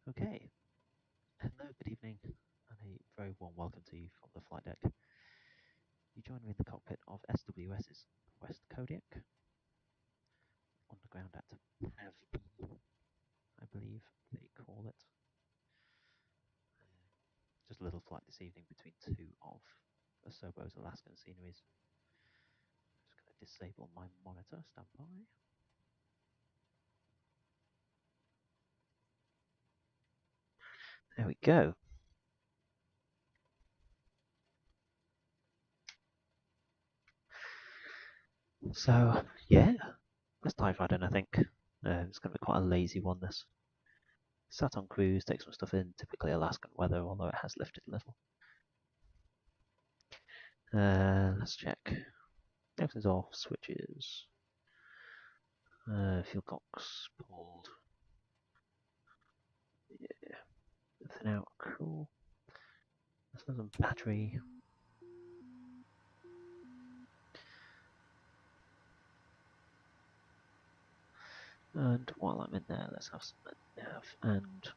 Okay, hello, good evening, and a very warm welcome to you from the flight deck. You join me in the cockpit of SWS's Kodiak, on the ground at PAVD, I believe they call it. Just a little flight this evening between two of Asobo's Alaskan sceneries. Just going to disable my monitor, stand by. There we go. So, yeah, let's dive right in, I think. It's going to be quite a lazy one, this. Sat on cruise, take some stuff in, typically Alaskan weather, although it has lifted a little. Let's check. Everything's off, switches. Fuel cocks pulled. Yeah, everything out, cool. Let's have some battery. And while I'm in there, let's have some nav. And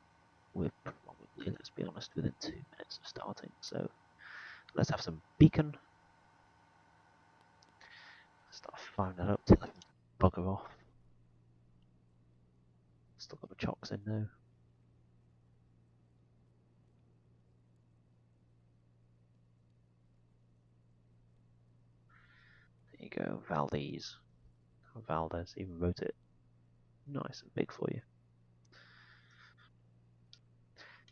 we're probably, let's be honest, within 2 minutes of starting. So let's have some beacon. Start firing that up till I can bugger off. Still got the chocks in though. There you go, Valdez. Valdez even wrote it nice and big for you.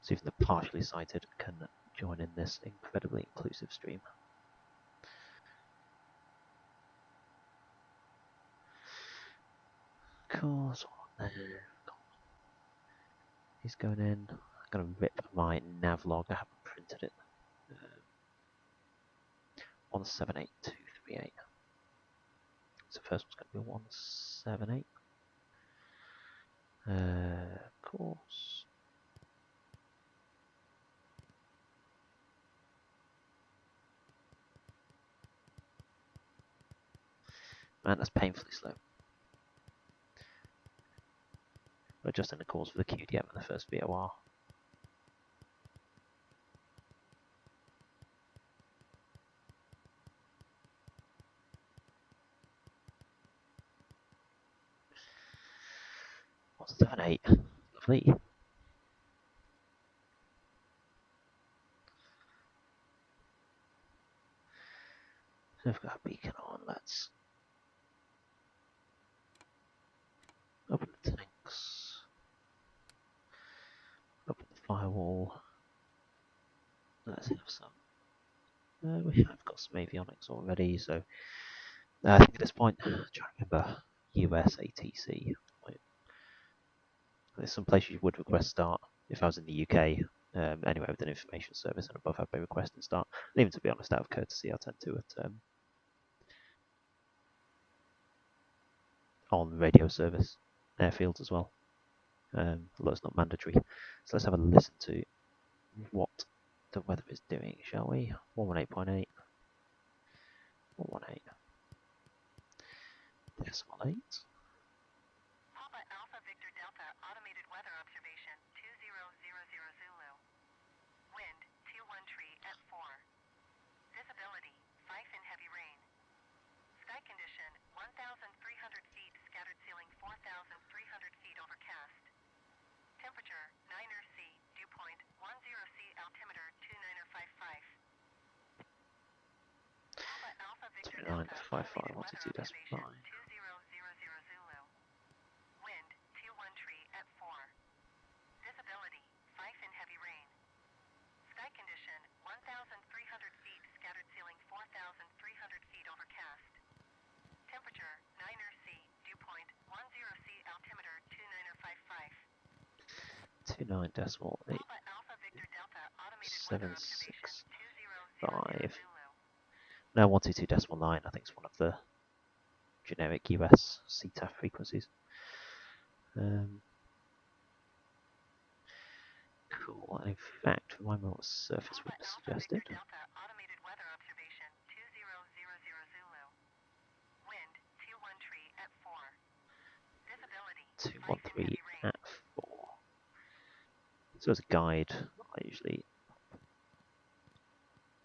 So even the partially sighted can join in this incredibly inclusive stream. Cool, that's all on there. He's going in. I'm going to rip my nav log. I haven't printed it. 178238. So first one's going to be 178. Course. Man, that's painfully slow. We're just in the course for the QDM in the first VOR. What's 78? Lovely. So we've got a beacon on. Let's open the tanks. Open the firewall. Let's have some. We have got some avionics already, so I think at this point, I'm trying to remember US ATC. There's some places you would request start if I was in the UK. Anyway, with an information service and above, I'd be requesting start. And even to be honest, out of courtesy, I tend to at on radio service airfields as well. Although it's not mandatory. So let's have a listen to what the weather is doing, shall we? 118.8. 118. Decimal 8. Papa Alpha Victor Delta Automated Weather Observation 2000 Zulu. Wind 21 tree at 4. Visibility 5 in heavy rain. Sky condition 1,300 feet scattered ceiling 4,300 feet overcast. Temperature 9er C, dew point 10C, altimeter 2955. Papa Alpha Victor Delta Automated Weather Observation 2000 Zulu. Wind 21 tree at 4. Visibility 5 in heavy rain. Sky condition 1,300 feet scattered ceiling 4,300 feet overcast. Temperature 9er C, dew point 10C, altimeter 2955. 29 decimal 8. Papa Alpha Victor Delta Automated Weather Observation 765. 2000 Zulu. No, 122.9, I think it's one of the generic US CTAF frequencies. Cool. In fact, remind me what surface we suggested. Delta Automated Weather Observation 2000 Zulu. Wind 21 tree at 4. Visibility 213 at 4. So as a guide, I usually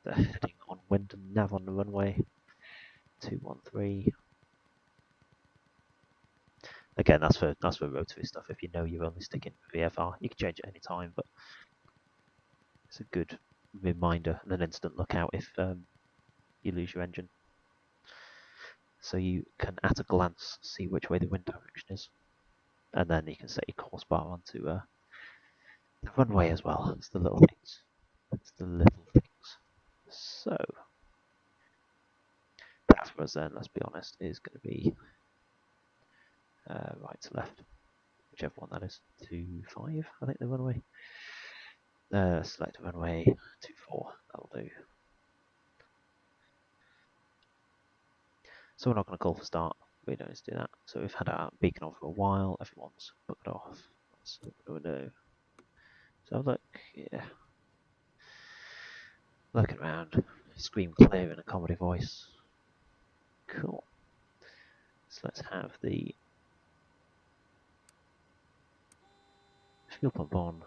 the heading on wind and nav on the runway 213. Again, that's for rotary stuff. If you know you're only sticking VFR, you can change it any time, but it's a good reminder and an instant lookout if you lose your engine. So you can, at a glance, see which way the wind direction is, and then you can set your course bar onto the runway as well. It's the little things. It's the little things. So that for us then, let's be honest, is going to be right to left, whichever one that is. 25, I think the runway. Select runway 24. That'll do. So we're not going to call for start. We don't need to do that. So we've had our beacon on for a while. Everyone's booked off. Let's open the window. So look, yeah. Looking around. Scream clear in a comedy voice. Cool. So let's have the fuel pump on.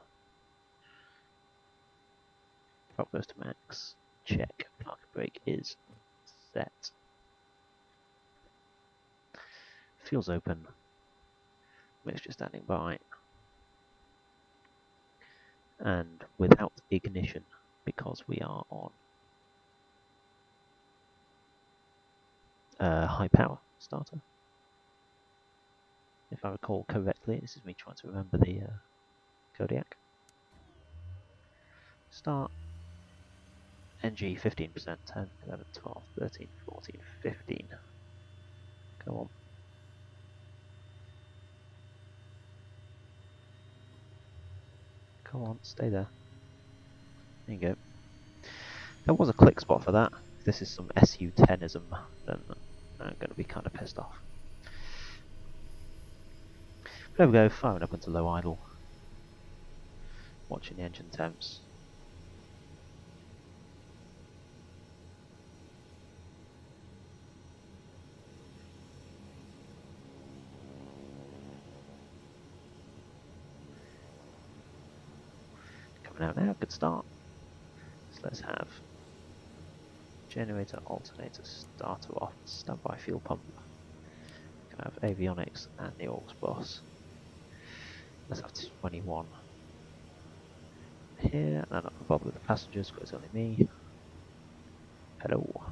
Prop goes to max. Check. Parking brake is set. Fuel's open. Mixture standing by. And without ignition, because we are on high power starter. If I recall correctly, this is me trying to remember the Kodiak. Start. NG 15%, 10, 11, 12, 13, 14, 15. Go on. Come on, stay there. There you go. There was a click spot for that. If this is some SU10ism, then I'm going to be kind of pissed off. There we go, firing up into low idle. Watching the engine temps. Coming out now, good start. So let's have generator, alternator, starter off, standby fuel pump. Can have avionics and the aux bus. Let's have 21 here, and I'm not involved with the passengers because it's only me. Hello.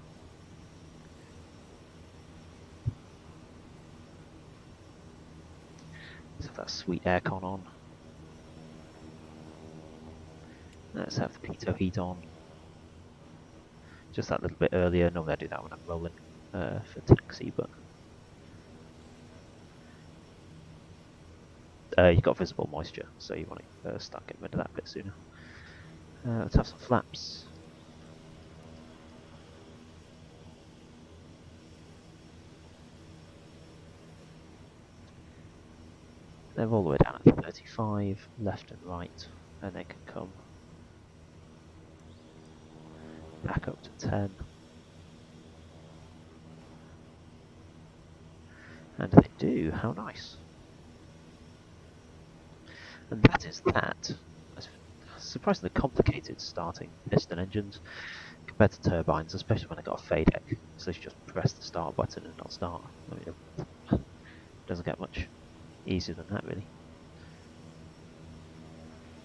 Let's have that sweet aircon on. Let's have the pitot heat on. Just that little bit earlier. Normally I do that when I'm rolling for taxi, but you've got visible moisture, so you want to start getting rid of that a bit sooner. Let's have some flaps. They're all the way down at 35, left and right, and they can come back up to 10. And they do, how nice. And that is that. It's surprisingly complicated starting piston engines compared to turbines, especially when they've got a fade deck. So you just press the start button and not start. I mean, it doesn't get much easier than that, really.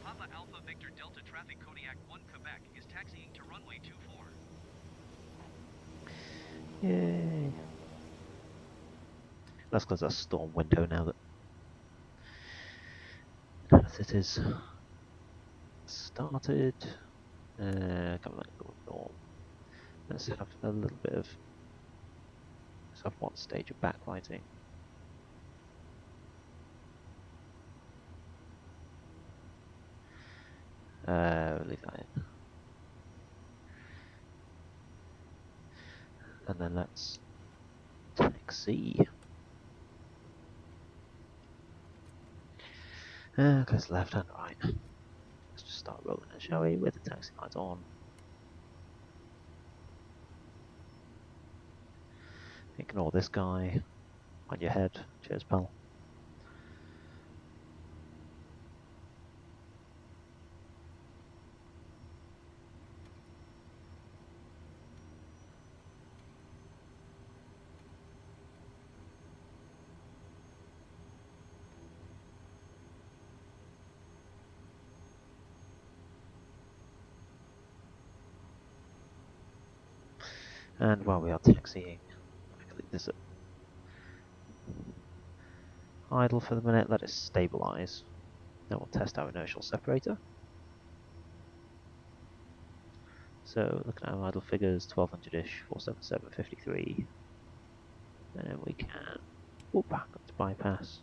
Papa Alpha Victor Delta Traffic Kodiak 1 Quebec is taxiing to runway 24. Yay. Let's close that storm window now that it is started. Come on, go norm. Let's have a little bit of. Let's have one stage of backlighting. Leave that in. And then let's taxi. Close left and right. Let's just start rolling it, shall we? With the taxi lights on. Ignore this guy. On your head. Cheers, pal. And while we are taxiing, click this up. Idle for the minute, let it stabilise. Then we'll test our inertial separator. So looking at our idle figures, 1200-ish, 477, 53. And then we can walk back up to bypass.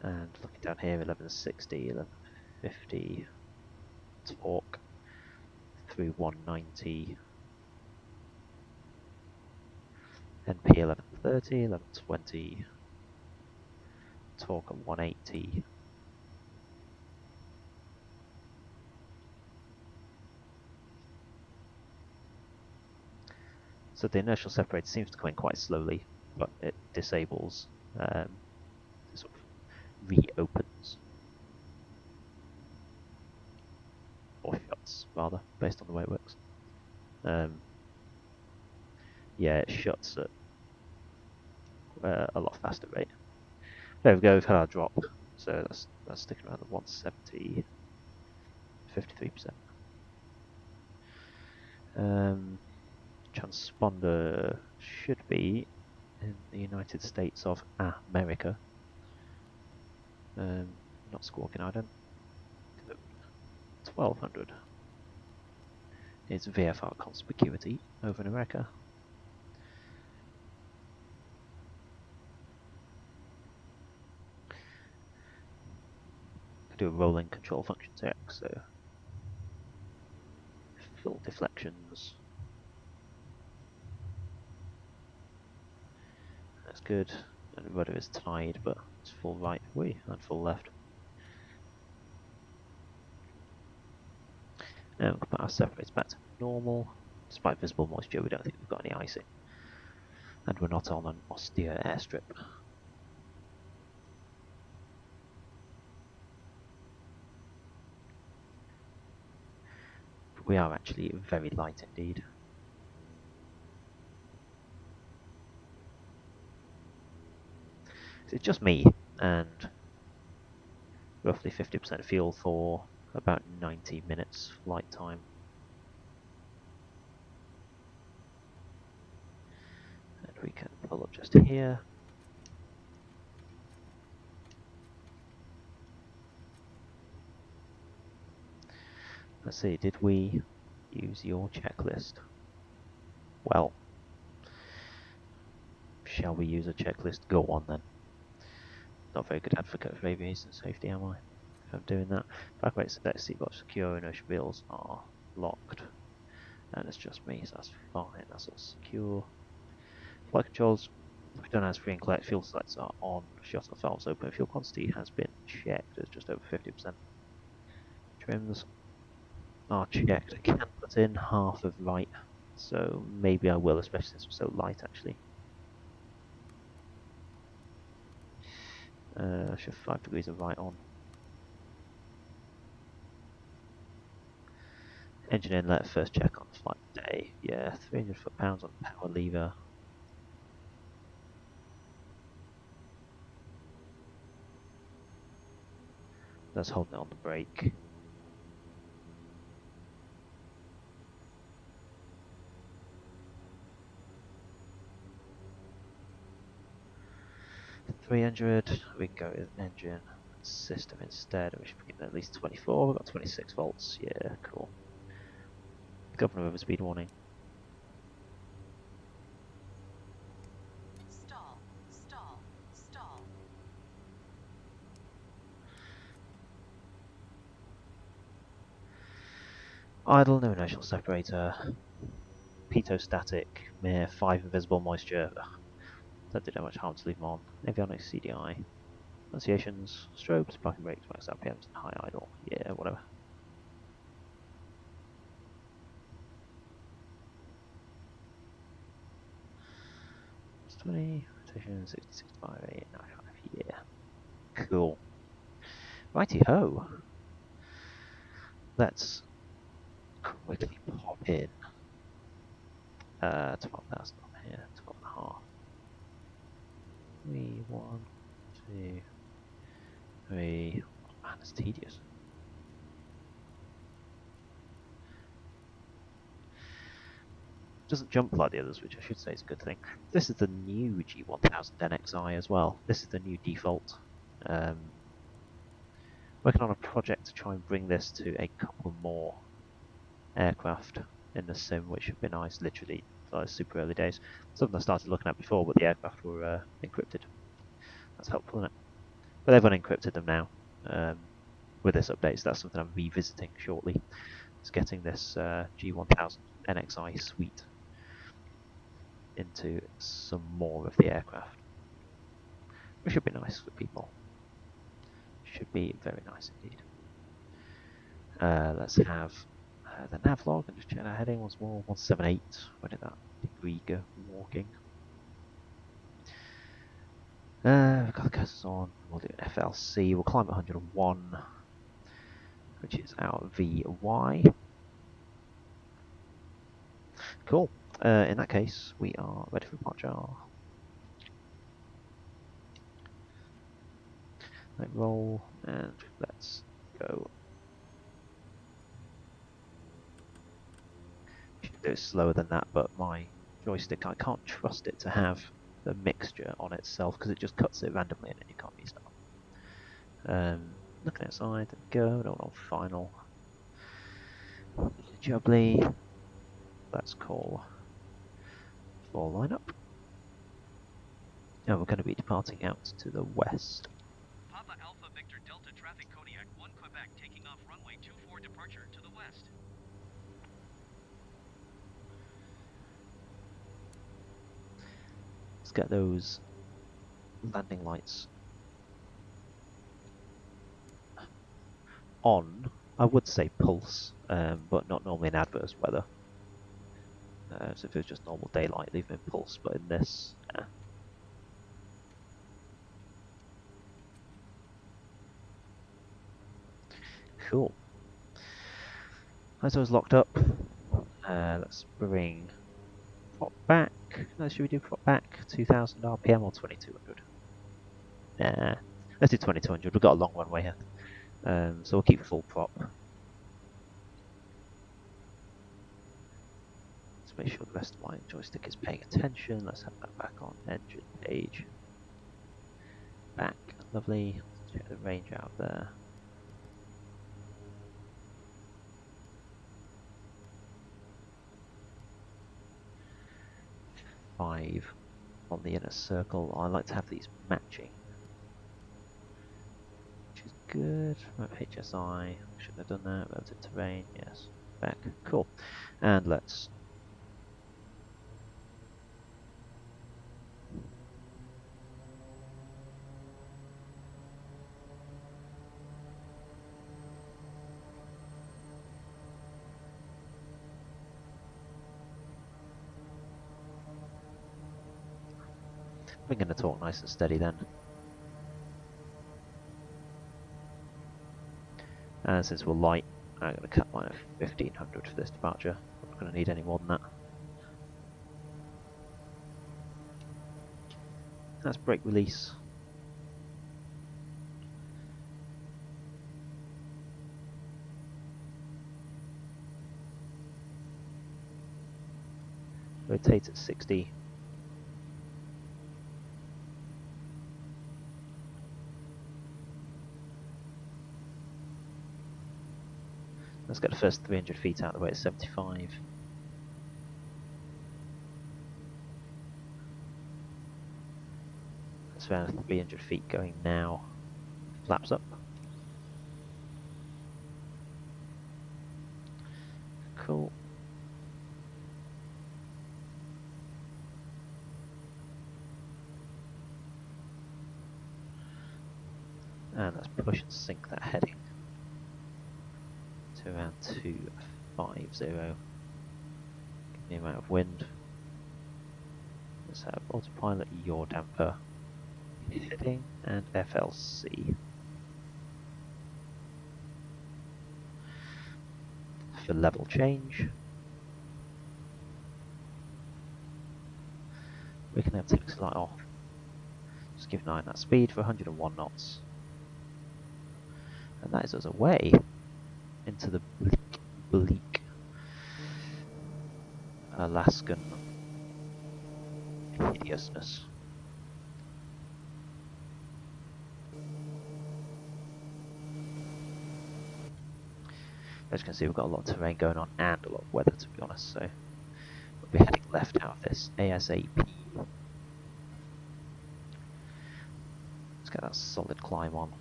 And looking down here, 1160, 1150, torque through 190, NP 1130, 1120, torque at 180. So the inertial separator seems to come in quite slowly, but it disables, it sort of reopens, or shuts rather, based on the way it works. Yeah, it shuts at a lot faster rate. There we go, we've had our drop, so that's sticking around the 170, 53%. Transponder should be in the United States of America. Not squawking, I don't. 1200 is VFR conspicuity over in America. Do a rolling control function check, so full deflections. That's good. And the rudder is tied, but it's full right, and full left. And we'll put our separators back to normal. Despite visible moisture, we don't think we've got any icing. And we're not on an austere airstrip. We are actually very light indeed. So it's just me and roughly 50% fuel for about 90 minutes flight time. And we can pull up just here. Let's see, did we use your checklist? Well, shall we use a checklist? Go on then. Not a very good advocate for aviation safety, am I? If I'm doing that. Backweight select, seatbelt secure, inertial wheels are locked. And it's just me, so that's fine, that's all secure. Flight controls, we've done as free and collect, fuel selects are on, shuttle valves open, fuel quantity has been checked as just over 50%. Trims are checked, I can put in half of right, so maybe I will, especially since we're so light actually. I should have 5 degrees of right on. Engine inlet, first check on the flight day. Yeah, 300 foot-pounds on the power lever. That's holding it on the brake. $300, we can go with engine system instead, we should be getting at least 24, we've got 26 volts, yeah, cool. Governor overspeed warning. Stall, stall, stall. Idle, no inertial separator. Pitot static, mere 5 invisible moisture. Ugh, that did how much harm to leave them on. Avionics CDI. Annunciations, strobes, parking brakes, max RPMs, and high idle. Yeah, whatever. It's 20, rotation 60, 65, 8, 95, yeah. Cool. Righty ho. Let's quickly pop in 12,000 on here, 12.5. 3, 1, 2, 3. Oh, man, it's tedious. Doesn't jump like the others, which I should say is a good thing. This is the new G1000 NXI as well. This is the new default. Working on a project to try and bring this to a couple more aircraft in the sim, which would be nice, literally, super early days. Something I started looking at before, but the aircraft were encrypted. That's helpful, isn't it? But they've unencrypted them now with this update, so that's something I'm revisiting shortly. It's getting this G1000 NXI suite into some more of the aircraft, which should be nice for people. Should be very nice indeed. Let's have the nav log and just check our heading once more. 178. Where did that degree go? Walking. We've got the cursors on. We'll do an FLC. We'll climb 101, which is our VY. Cool. In that case, we are ready for departure. Let roll and let's go. Should do it slower than that, but my joystick, I can't trust it to have the mixture on itself because it just cuts it randomly and then you can't restart. Looking outside, there we go, don't on final. Jubbly. Let's call for lineup. And we're going to be departing out to the west. Papa Alpha Victor Delta Traffic Kodiak 1 Quebec taking off runway 24 departure to the west. Let's get those landing lights on. I would say pulse, but not normally in adverse weather. So if it was just normal daylight, leave them in pulse, but in this, Cool. ISO's locked up. Let's bring prop back. Should we do prop back 2000 RPM or 2200? Nah, let's do 2200. We've got a long runway here. So we'll keep full prop. Let's make sure the rest of my joystick is paying attention. Let's have that back on. Engine page. Back. Lovely. Let's check the range out there. Five on the inner circle. I like to have these matching, which is good. Right, HSI, shouldn't have done that. Relative terrain, yes. Back, cool. And let's we're going to talk nice and steady then. And since we're light, I'm going to cut mine at 1500 for this departure. I'm not going to need any more than that. That's brake release. Rotate at 60. Let's get the first 300 feet out of the way at 75. That's around 300 feet going now. Flaps up. Cool. And let's push and sink that heading to around 250. Give me the amount of wind. Let's have autopilot, yaw damper, heading, and FLC. For level change, we can have taxi light off. Just give 9 that speed for 101 knots. And that is us away into the bleak Alaskan hideousness. As you can see, we've got a lot of terrain going on and a lot of weather, to be honest, so we'll be heading left out of this ASAP. Let's get that solid climb on.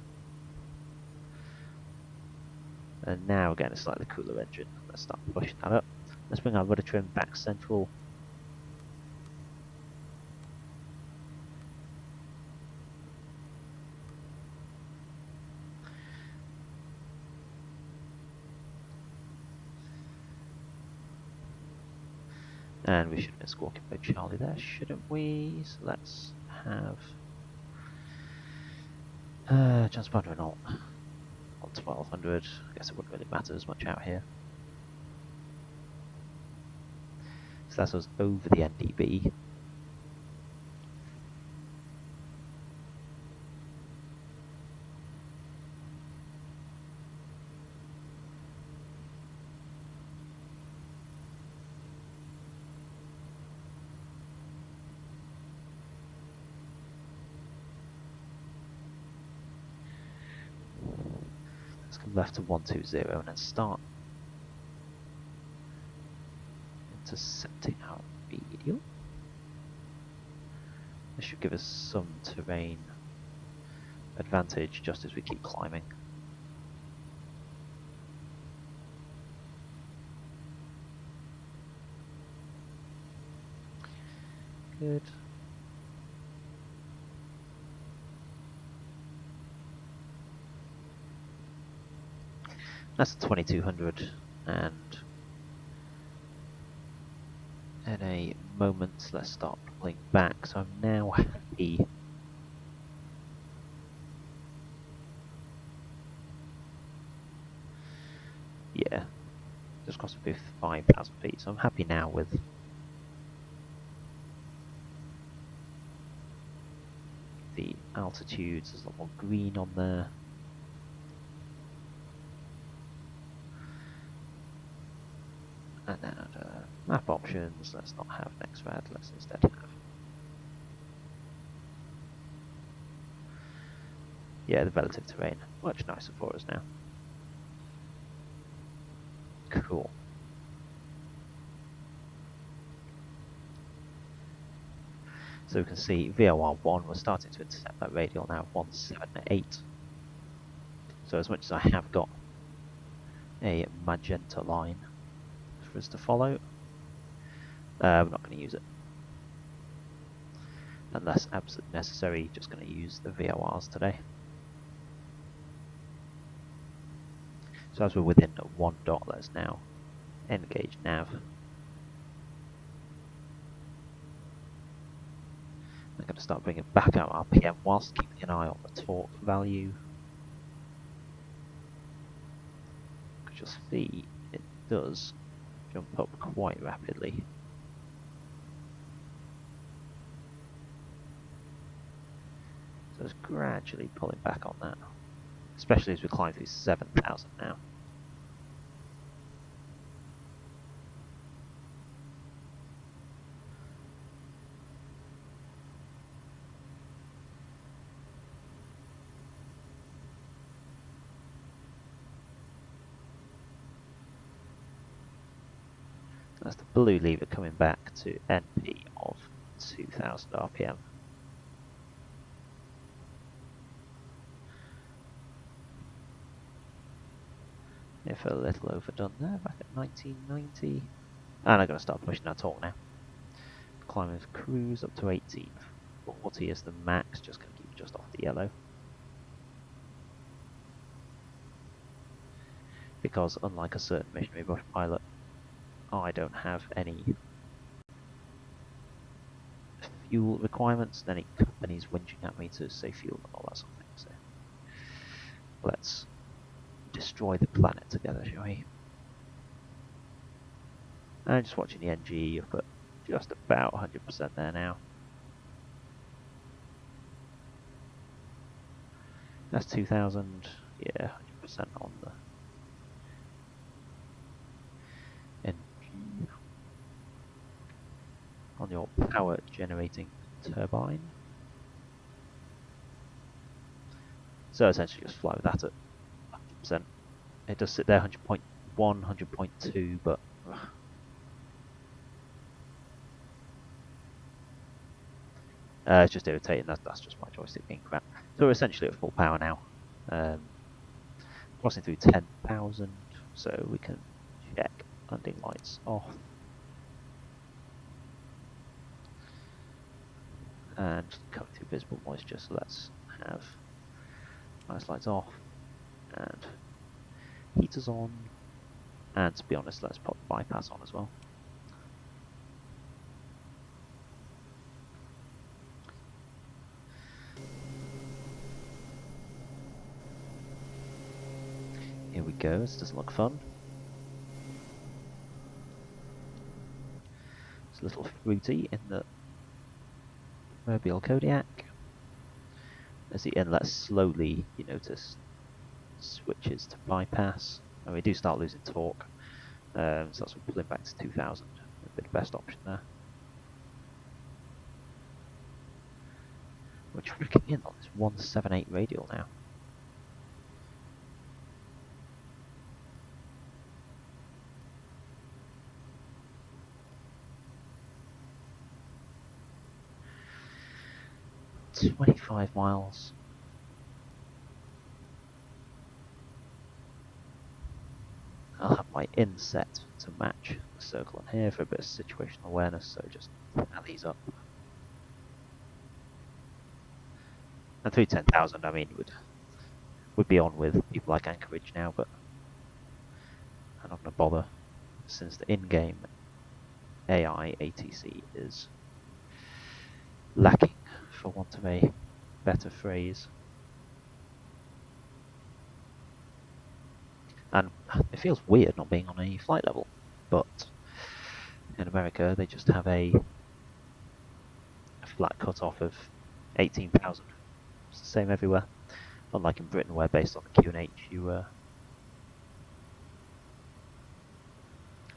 And now we're getting a slightly cooler engine. Let's start pushing that up. Let's bring our rudder trim back central. And we should have been squawking by Charlie there, shouldn't we? So let's have transponder and alt on 1200. I guess it wouldn't really matter as much out here. So that's us over the NDB. Let's come left to 120 and then start intercepting our medial. This should give us some terrain advantage just as we keep climbing. Good. That's 2200, and in a moment let's start pulling back. So I'm now happy. Yeah, just crossed a 5,000 feet, so I'm happy now with the altitudes. There's a lot more green on there. And then map options, let's not have next red, let's instead have, yeah, the relative terrain, much nicer for us now. Cool. So we can see VOR1, we're starting to intercept that radial now, 178. So as much as I have got a magenta line for us to follow, we're not going to use it. Unless absolutely necessary, just going to use the VORs today. So as we're within 1 dot, let's now engage nav. I'm going to start bringing back out RPM whilst keeping an eye on the torque value. Because you'll see it does jump up quite rapidly. So it's gradually pulling back on that, especially as we climb through 7,000 now. That's the blue lever coming back to NP of 2,000 RPM. If a little overdone there, back at 1990. And I'm going to start pushing that torque now. Climbing cruise up to 18. 40 is the max, just going to keep just off the yellow. Because unlike a certain missionary bush pilot, I don't have any fuel requirements, then any companies whinging at me to save fuel and all that sort of thing. So let's destroy the planet together, shall we? And just watching the NG, you've got just about 100% there now. That's 2,000, yeah, 100% on the NG. on your power generating turbine. So essentially just fly with that at 100%. It does sit there 100.1, 100.2, but it's just irritating. That's just my joystick being crap. So we're essentially at full power now. Crossing through 10,000, so we can check landing lights off. And coming through visible moisture, so let's have nice lights off and heaters on. And to be honest, let's pop the bypass on as well. Here we go, this doesn't look fun. It's a little fruity in the Mobile Kodiak. As the inlet slowly, you notice, switches to bypass, and we do start losing torque. So that's pulling back to 2000, would be the best option there. We're tracking in on this 178 radial now. "25 miles. I'll have my in set to match the circle on here for a bit of situational awareness, so just add these up. And through 10,000, I mean, would be on with people like Anchorage now, but I'm not going to bother, since the in-game AI ATC is lacking, for want of a better phrase. And it feels weird not being on a flight level, but in America they just have a flat cut-off of 18,000. It's the same everywhere. Unlike in Britain, where based on the QNH you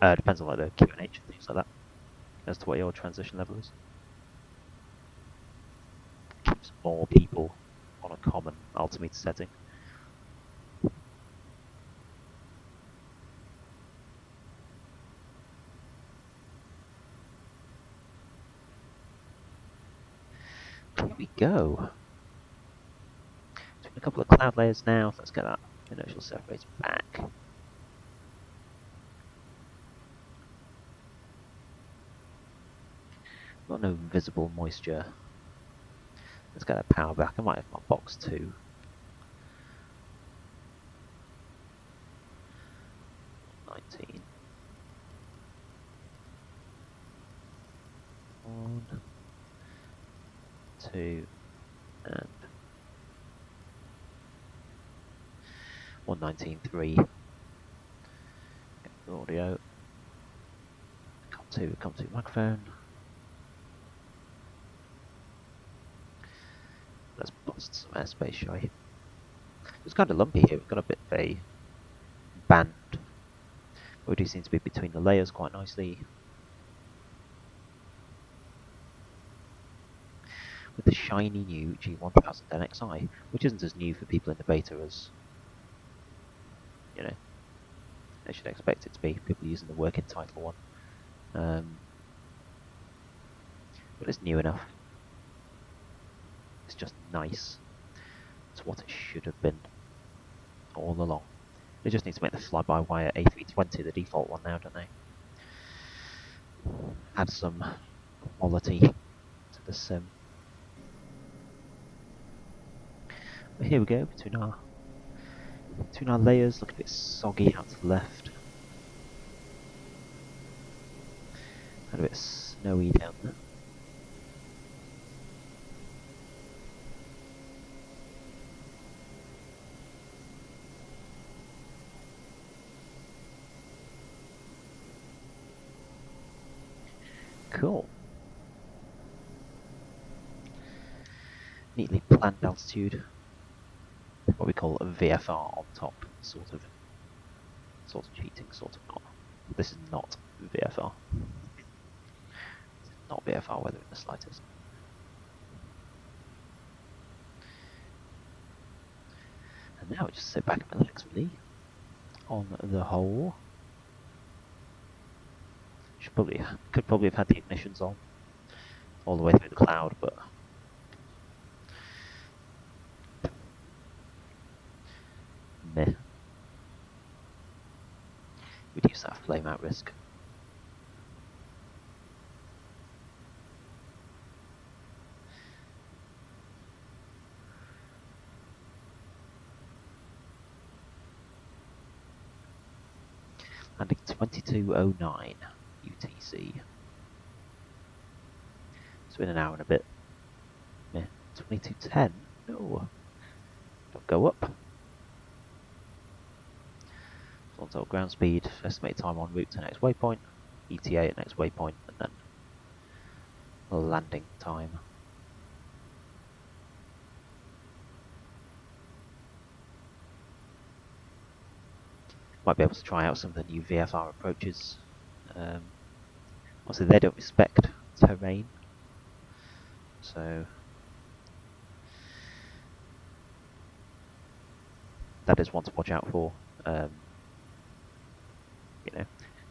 depends on like the QNH and things like that as to what your transition level is. Keeps more people on a common altimeter setting. Here we go. Doing a couple of cloud layers now. Let's get that inertial separator back. Got no visible moisture. Let's get that power back. I might have my box too. One, two, and 119.3. Get the audio. Come to microphone. Let's bust some airspace, shall we? It's kind of lumpy here. We've got a bit of a band. We do seem to be between the layers quite nicely. With the shiny new G1000 NXI, which isn't as new for people in the beta as, you know, they should expect it to be. People using the working title one. But it's new enough. It's just nice. It's what it should have been all along. They just need to make the fly-by-wire A320 the default one now, don't they? Add some quality to the sim. But here we go, between our layers, look a bit soggy out to the left. And a bit snowy down there. Cool. Neatly planned altitude. What we call a VFR on top, sort of cheating, sort of not. This is not VFR. It's not not VFR weather in the slightest. And now we just sit back and relax, really. On the whole, could probably have had the ignitions on all the way through the cloud, but meh. Reduce that flame out risk. Landing 2209 UTC. So in an hour and a bit. Yeah, 2210. No, don't go up. Horizontal ground speed, estimate time en route to next waypoint, ETA at next waypoint, and then landing time. Might be able to try out some of the new VFR approaches. Obviously, they don't respect terrain, so that is one to watch out for. You know,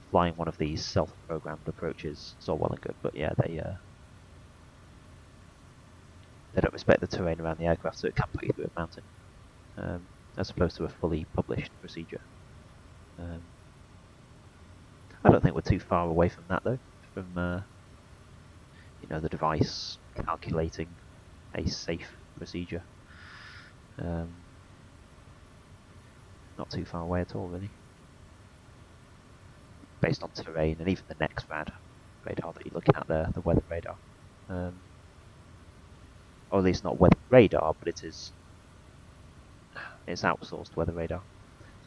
flying one of these self-programmed approaches is all well and good, but yeah, they don't respect the terrain around the aircraft, so it can put you through a mountain, as opposed to a fully published procedure. I don't think we're too far away from that, though, from you know, the device calculating a safe procedure. Not too far away at all, really. Based on terrain and even the next radar that you're looking at there, the weather radar. Or at least not weather radar, but it's outsourced weather radar.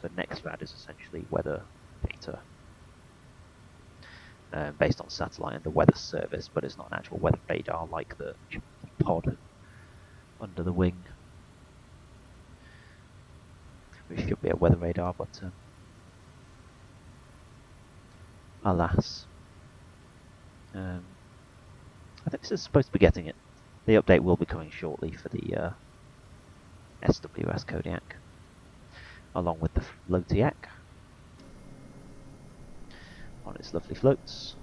So NextRad is essentially weather data based on satellite and the weather service, but it's not an actual weather radar like the pod under the wing, which should be a weather radar, but alas. I think this is supposed to be getting it. The update will be coming shortly for the SWS Kodiak, along with the Floatiac on its lovely floats.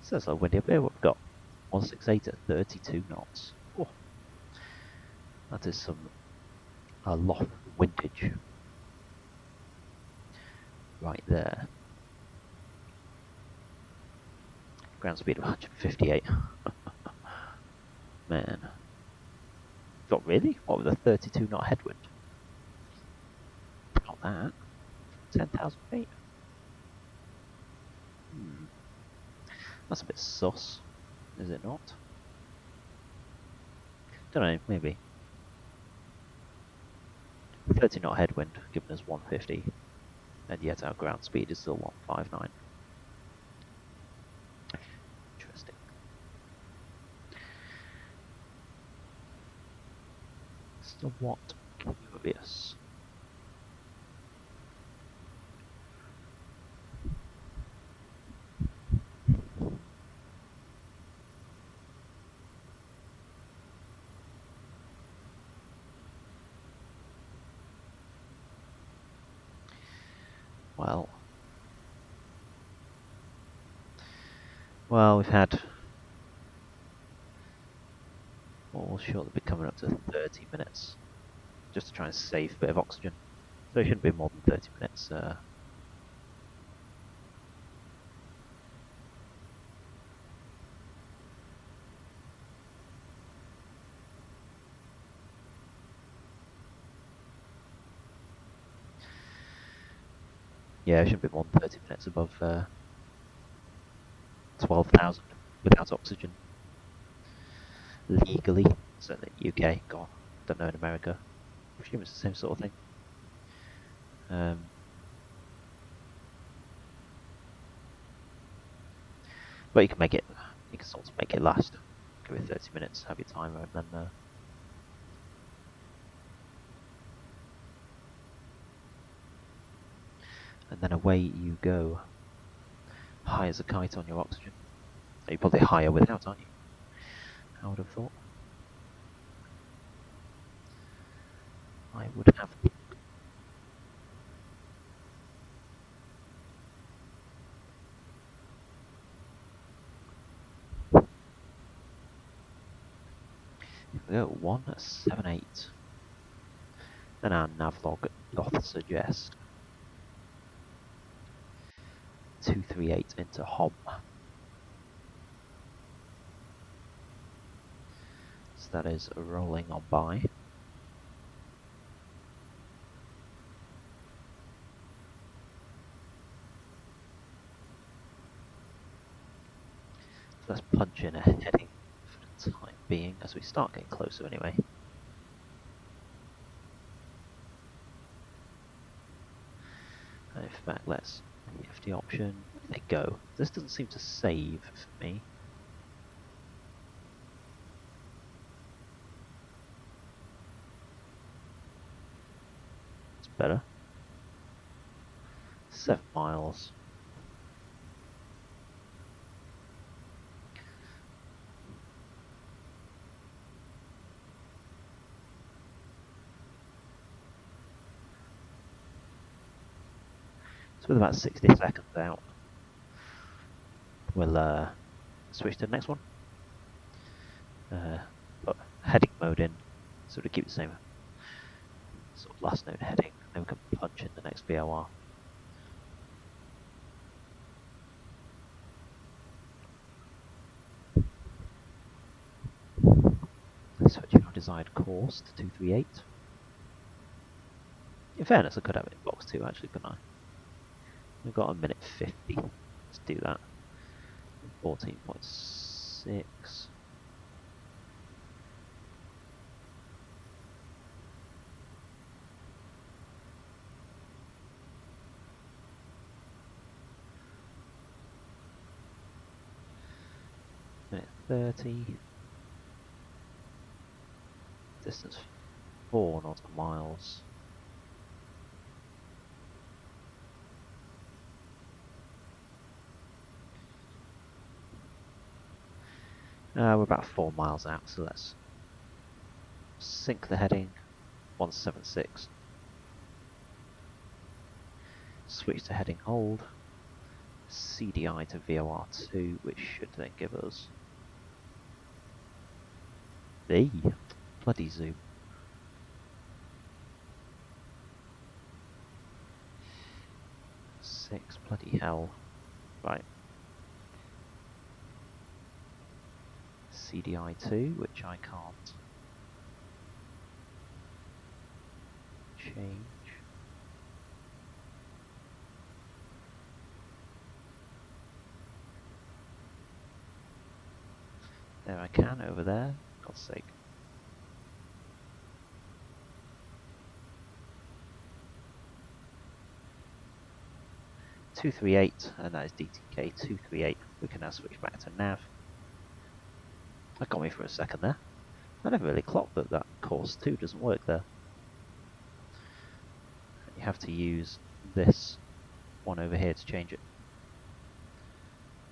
So it's a windy up here. We've got 168 at 32 knots. Oh, that is some aloft windage right there. Ground speed of 158. Man. Not really? What with a 32 knot headwind? Not that. 10,000 feet. That's a bit sus, is it not? Don't know, maybe. 30 knot headwind giving us 150, and yet our ground speed is still 159. Interesting. Somewhat curious. Well, we've had, well, we'll shortly be coming up to 30 minutes, just to try and save a bit of oxygen. So it shouldn't be more than 30 minutes. Yeah, it shouldn't be more than 30 minutes above 12,000 without oxygen. Legally, certainly in the UK, God, don't know in America. I presume it's the same sort of thing. But you can make it, you can sort of make it last. Give it 30 minutes, have your timer, and then away you go. High as a kite on your oxygen. You're probably higher without, aren't you? I would have thought. I would have. Here we go, 178. And our navlog doth suggest 238 into Hom. So that is rolling on by. So let's punch in a heading for the time being as we start getting closer anyway. And in fact, let's PAVD option. Where did they go? This doesn't seem to save for me. It's better. 7 miles. So with about 60 seconds out, we'll switch to the next one. Put heading mode in, so to keep the same sort of last node heading, then we can punch in the next BOR. Switching our desired course to 238. In fairness, I could have it in box 2 actually, couldn't I? We've got a minute 50. Let's do that. 14.6. Minute 30. Distance 4 nautical miles. We're about 4 miles out, so let's sync the heading 176. Switch to heading hold. CDI to VOR2, which should then give us the bloody zoom. Six, bloody hell. Right. CDI2, which I can't change. There I can, over there, for God's sake. (238), and that is DTK 238. We can now switch back to nav. That got me for a second there. I never really clocked that that course 2 doesn't work there. You have to use this one over here to change it.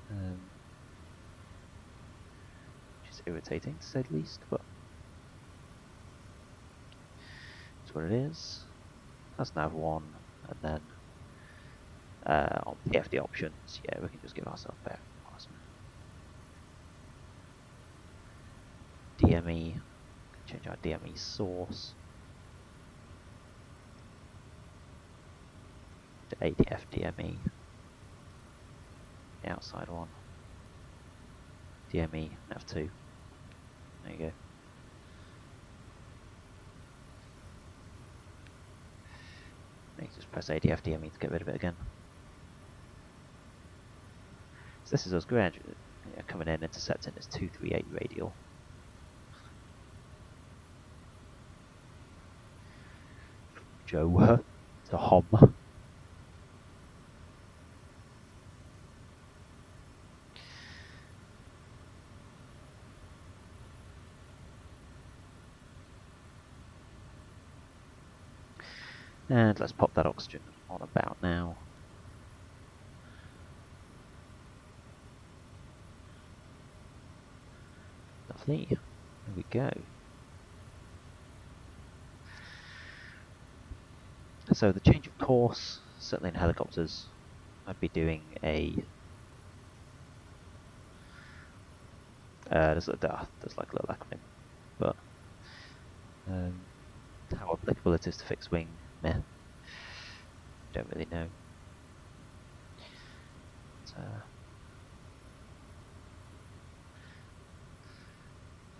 Which is irritating, to say the least, but that's what it is. That's nav 1, and then on PAVD options, yeah, we can just give ourselves better. DME, change our DME source to ADF DME, the outside one, DME nav2. There you go. You just press ADF DME to get rid of it again. So this is us gradually coming in, intercepting this 238 radial. Joe to Hom. And let's pop that oxygen on about now. Lovely. There we go. So the change of course, certainly in helicopters, I'd be doing a there's like a little acronym, but how applicable it is to fixed wing, meh, don't really know. But,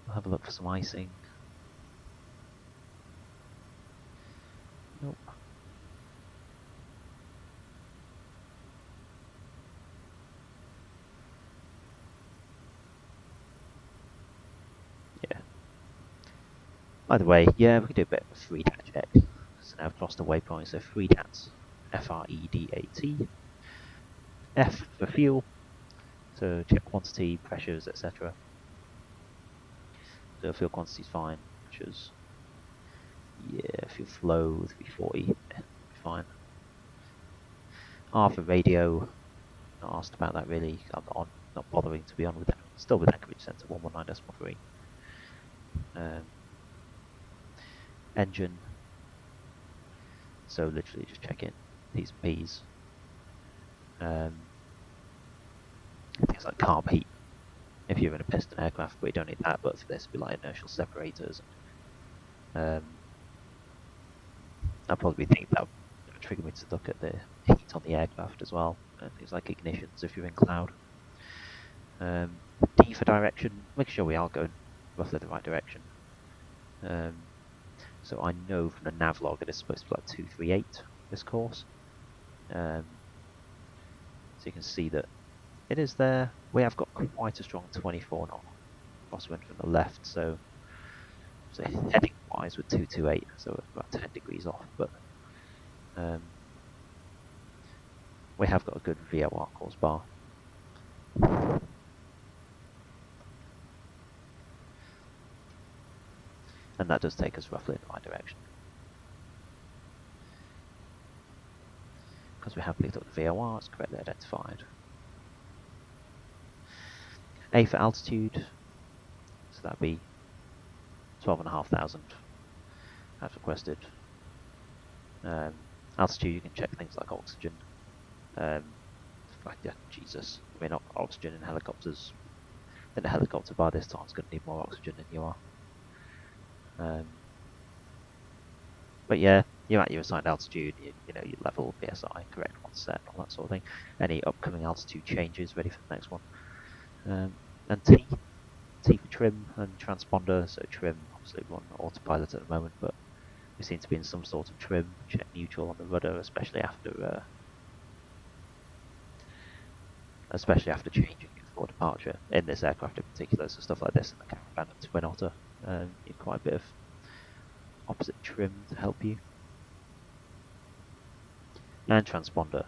we'll have a look for some icing. Nope. Yeah. Either way, yeah, we can do a bit of a FREDAT check. So now I've crossed the waypoint, so FREDAT, F-R-E-D-A-T. F for fuel, so check quantity, pressures, etc. So fuel quantity is fine, pressures, yeah, fuel flow, 340, fine. R for radio, not asked about that really, I'm not bothering to be on with that, still with anchorage center 119.3. Engine, so literally just check in P's and P's. Things like carb heat, if you're in a piston aircraft, but you don't need that, but for this it'd be like inertial separators. I'd probably think that would trigger me to look at the heat on the aircraft as well, and things like ignitions if you're in cloud. D for direction, make sure we are going roughly the right direction. So I know from the nav log it is supposed to be like 238, this course. So you can see that it is there. We have got quite a strong 24 knot crosswind from the left, so heading wise with 228, so about 10 degrees off, but we have got a good VOR course bar. And that does take us roughly in the right direction. Because we have picked up the VOR, it's correctly identified. A for altitude, so that'd be 12,500 as requested. Altitude, you can check things like oxygen. Yeah, Jesus, I mean, oxygen in helicopters. I think a helicopter by this time is going to need more oxygen than you are. But yeah, you're at your assigned altitude, you know, your level, PSI, correct one set, all that sort of thing. Any upcoming altitude changes, ready for the next one. And T for trim and transponder, so trim, obviously we're on autopilot at the moment, but we seem to be in some sort of trim, check neutral on the rudder, especially after changing it for departure, in this aircraft in particular, so stuff like this in the Caravan and Twin Otter, you need quite a bit of opposite trim to help you. And transponder,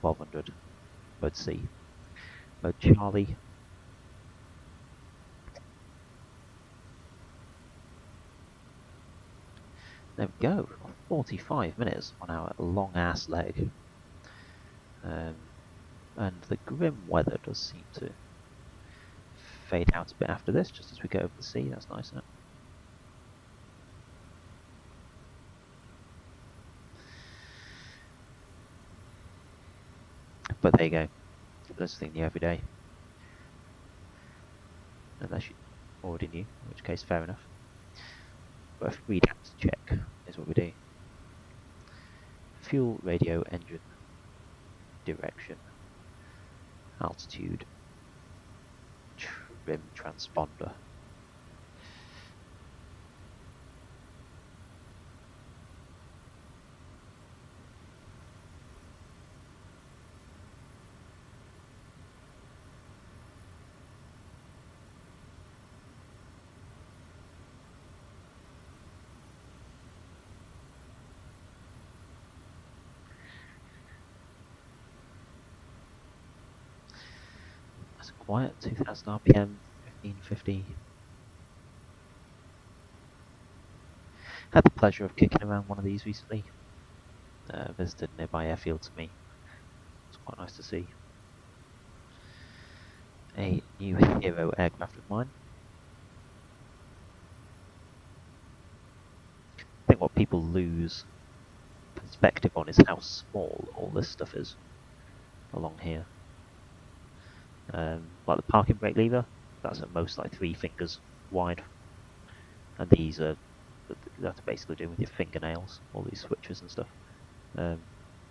1200, mode C. Mode Charlie. There we go, 45 minutes on our long ass leg. And the grim weather does seem to fade out a bit after this, just as we go over the sea. That's nice, isn't it? But there you go. There's something new every day. Unless you already knew, in which case fair enough. But a FREDAT check is what we do. Fuel, radio, engine, direction, altitude, trim, transponder. quiet, 2000 RPM, 1550. Had the pleasure of kicking around one of these recently. Visited a nearby airfield to me. It's quite nice to see. A new hero aircraft of mine. I think what people lose perspective on is how small all this stuff is along here. Like the parking brake lever, that's at most like 3 fingers wide. And these are, you have to basically do with your fingernails, all these switches and stuff.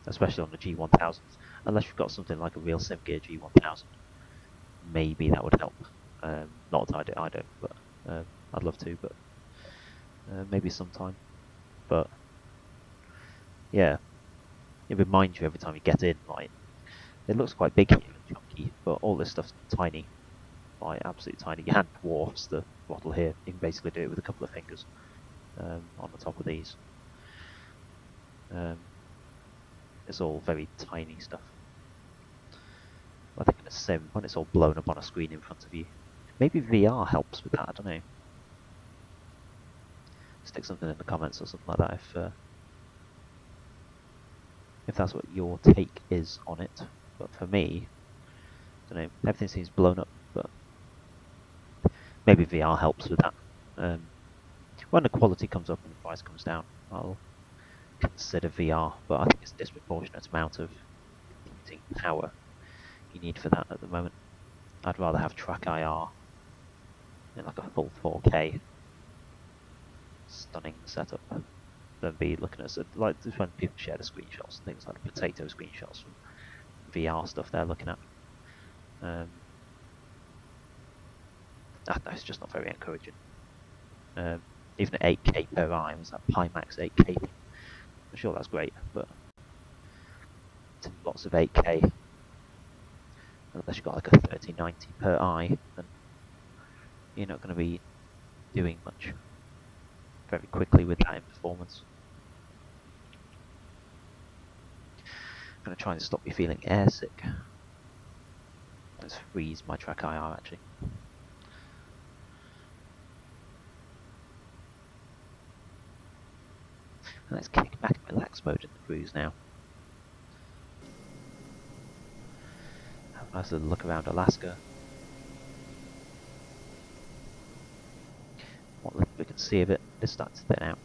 Especially on the G1000s. Unless you've got something like a real sim gear G1000, maybe that would help. Not that I don't, but I'd love to, but maybe sometime. But yeah, it reminds you every time you get in, like, it looks quite big here and chunky, but all this stuff's tiny, like absolutely tiny. Your hand dwarfs the throttle here. You can basically do it with a couple of fingers on the top of these. It's all very tiny stuff. I think in a sim, when it's all blown up on a screen in front of you, maybe VR helps with that. I don't know. Stick something in the comments or something like that if that's what your take is on it. But for me, I don't know, everything seems blown up, but maybe VR helps with that. When the quality comes up and the price comes down, I'll consider VR, but I think it's a disproportionate amount of computing power you need for that at the moment. I'd rather have track IR in like a full 4K stunning setup than be looking at like when people share the screenshots, things like the potato screenshots from VR stuff they're looking at. It's just not very encouraging. Even at 8K per eye, was that Pimax 8K thing? I'm sure that's great, but lots of 8K, unless you've got like a 3090 per eye, then you're not going to be doing much very quickly with that in performance. I'm going to try and stop you feeling airsick. Let's freeze my track IR actually. And let's kick back and relax mode in the cruise now. Have a nice little look around Alaska. What little we can see of it is starting to thin out.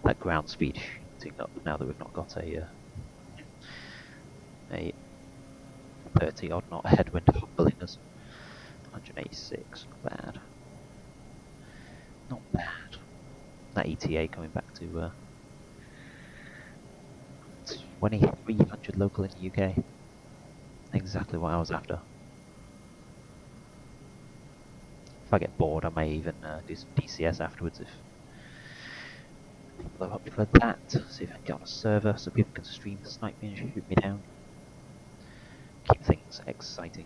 That ground speed shooting up now that we've not got a 30 odd knot headwind humbling us. 186, not bad. Not bad. That ETA coming back to 2300 local in the UK. Exactly what I was after. If I get bored, I may even do some DCS afterwards if people are up for that. See if I can get on a server so people can stream the snipe me and shoot me down. Keep things exciting.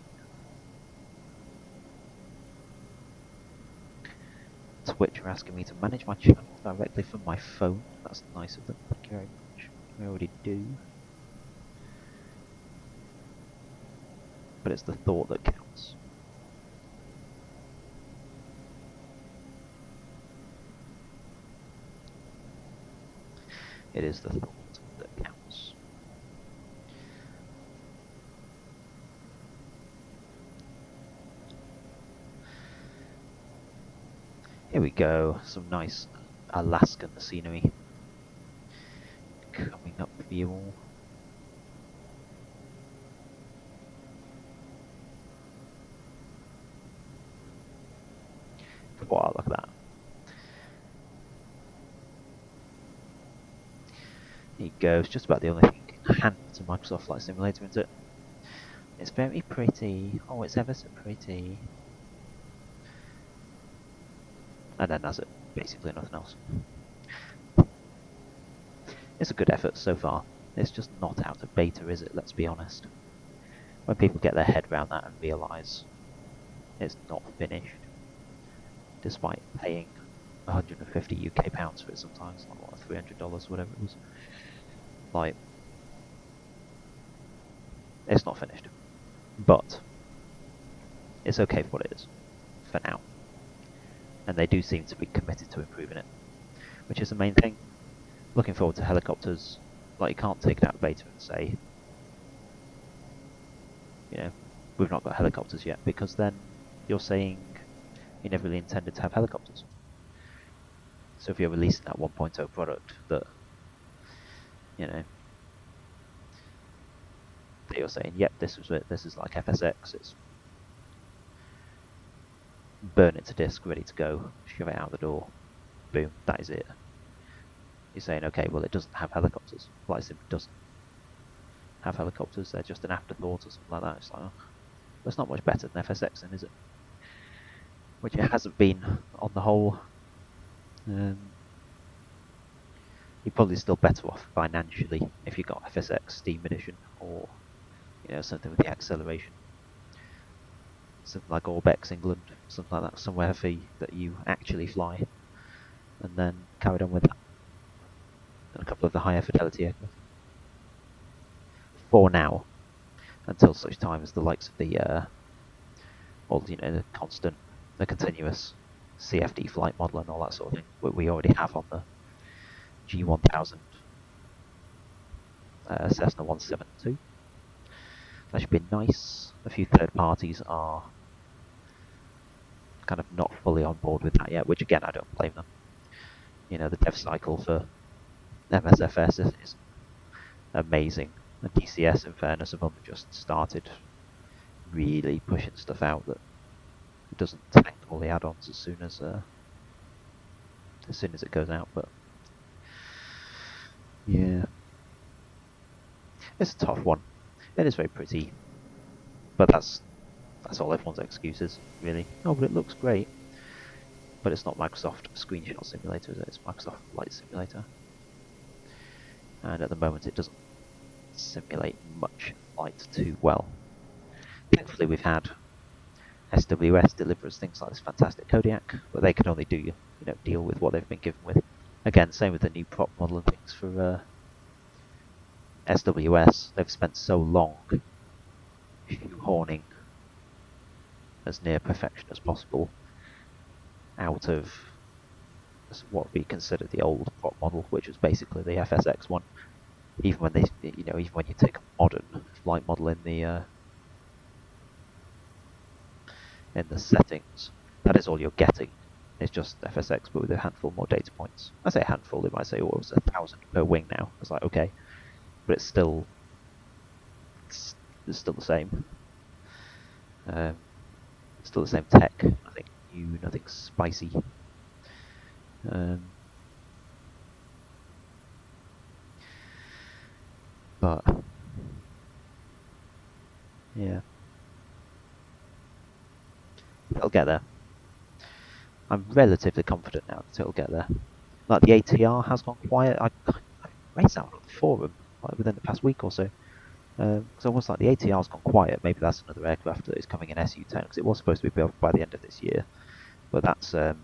Twitch are asking me to manage my channel directly from my phone. That's nice of them. Thank you very much. I already do. But it's the thought that counts. It is the thought that counts. Here we go, some nice Alaskan scenery coming up for you all. Wow, look at that. There you go, it's just about the only thing you can hand to Microsoft Flight Simulator, isn't it? It's very pretty. Oh, it's ever so pretty. and then has it basically nothing else. It's a good effort so far. It's just not out of beta, is it? Let's be honest. When people get their head around that and realise it's not finished, despite paying 150 UK pounds for it sometimes, like what, $300, whatever it was. Like, it's not finished. But it's okay for what it is, for now. And they do seem to be committed to improving it, which is the main thing. Looking forward to helicopters. Like, you can't take it out of beta and say, you know, we've not got helicopters yet, because then you're saying you never really intended to have helicopters. So if you're releasing that 1.0 product that, you know, that you're saying, yep, this was it, this is like FSX, it's burn it to disk, ready to go, shove it out the door, boom, that is it. You're saying, okay, well, it doesn't have helicopters. Well, it simply doesn't have helicopters, they're just an afterthought or something like that. It's like, oh, that's not much better than FSX then, is it? Which it hasn't been on the whole. You're probably still better off financially if you got FSX Steam Edition, or, you know, something with the acceleration. Something like Orbex England, something like that, somewhere that you actually fly, and then carried on with that. And a couple of the higher fidelity aircraft. For now, until such time as the likes of the, all, you know, the continuous CFD flight model and all that sort of thing, we already have on the G1000 Cessna 172. That should be nice. A few third parties are kind of not fully on board with that yet, which again, I don't blame them. You know, the dev cycle for MSFS is amazing. And DCS, in fairness, have only just started really pushing stuff out that doesn't tank all the add-ons as soon as it goes out. But yeah, it's a tough one. It is very pretty, but that's all everyone's excuses, really. Oh, but it looks great. But it's not Microsoft Screenshot Simulator, is it? It's Microsoft Flight Simulator. And at the moment it doesn't simulate much flight too well. Thankfully we've had SWS deliver us things like this fantastic Kodiak, but they can only deal with what they've been given with. Again, same with the new prop model and things for SWS. They've spent so long shoehorning as near perfection as possible out of what would be considered the old prop model, which was basically the FSX one. Even when even when you take a modern flight model in the settings, that is all you're getting. It's just FSX, but with a handful more data points. I say a handful, they might say, oh, it's 1,000 per wing now. It's like, okay, but it's still the same. Still the same tech. Nothing new, nothing spicy. But yeah, it'll get there. I'm relatively confident now that it'll get there. Like the ATR has gone quiet. I raised that on the forum like within the past week or so. Because almost like the ATR's gone quiet. Maybe that's another aircraft that is coming in SU10, because it was supposed to be built by the end of this year. But that's gone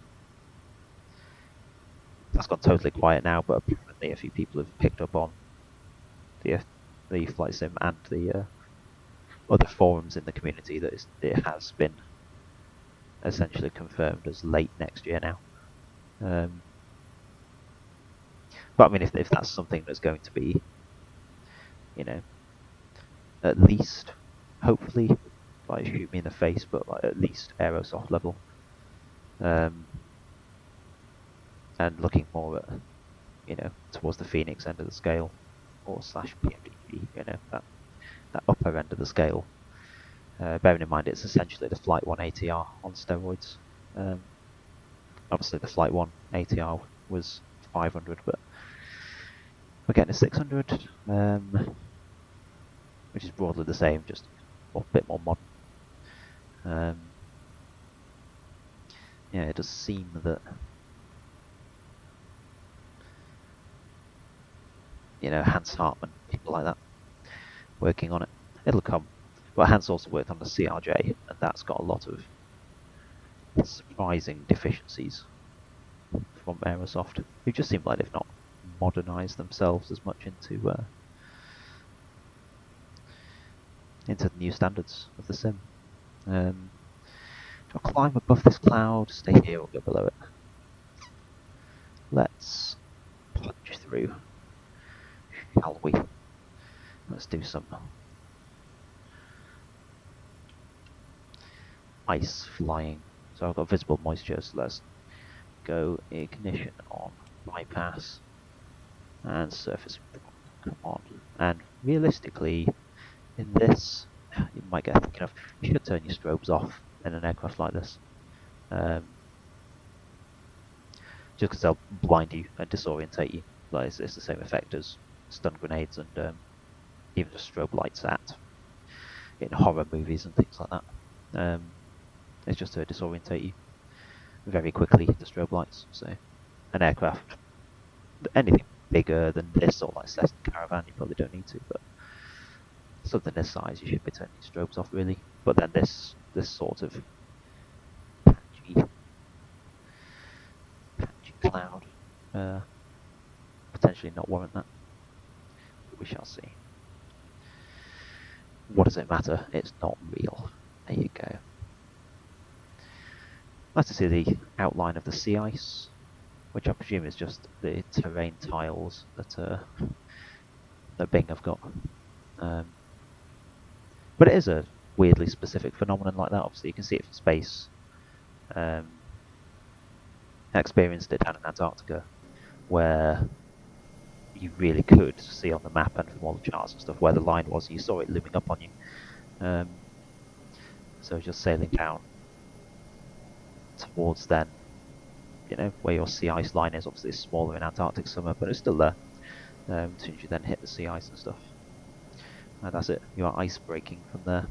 totally quiet now. But apparently a few people have picked up on the flight sim and the other forums in the community that it has been essentially confirmed as late next year now. But I mean, if that's something that's going to be, at least, hopefully, like shoot me in the face, but like at least Aerosoft level, and looking more at, towards the Phoenix end of the scale, or slash PAVD, that upper end of the scale. Bearing in mind it's essentially the Flight 1 ATR on steroids. Obviously the Flight 1 ATR was 500, but we're getting a 600, which is broadly the same, just a bit more modern. Yeah, it does seem that you know, Hans Hartmann, people like that, working on it. It'll come. But Hans also worked on the CRJ, and that's got a lot of surprising deficiencies from Aerosoft, who just seem like they've not modernised themselves as much into the new standards of the sim. I'll climb above this cloud, stay here or go below it. Let's plunge through, shall we? Let's do some ice flying. So I've got visible moisture, so let's go ignition on, bypass, and surface. Come on. And realistically, in this, you might get thinking of, you should turn your strobes off in an aircraft like this. Just because they'll blind you and disorientate you. Like it's the same effect as stun grenades and even just strobe lights in horror movies and things like that. It's just to disorientate you very quickly, the strobe lights. So an aircraft, anything bigger than this or like Cessna Caravan, you probably don't need to, but something this size, you should be turning your strobes off really. But then this sort of patchy cloud potentially not warrant that. We shall see. What does it matter? It's not real. There you go. Nice to see the outline of the sea ice, which I presume is just the terrain tiles that Bing have got. But it is a weirdly specific phenomenon like that. Obviously, you can see it from space. I experienced it down in Antarctica, where you really could see on the map and from all the charts and stuff where the line was. You saw it looming up on you. So just sailing down towards then, you know, where your sea ice line is. Obviously, it's smaller in Antarctic summer, but it's still there. As soon as you then hit the sea ice and stuff, and that's it. You are ice breaking from there.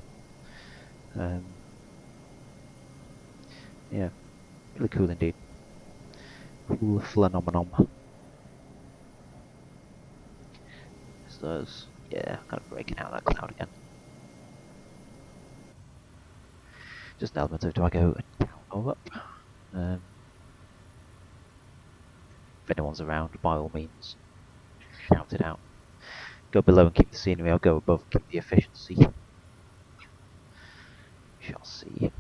Yeah, really cool indeed. Cool phenomenon. So, yeah, kind of breaking out of that cloud again. Just an element of, do I go down or up? If anyone's around, by all means, shout it out. Go below and keep the scenery, I'll go above and keep the efficiency. We shall see.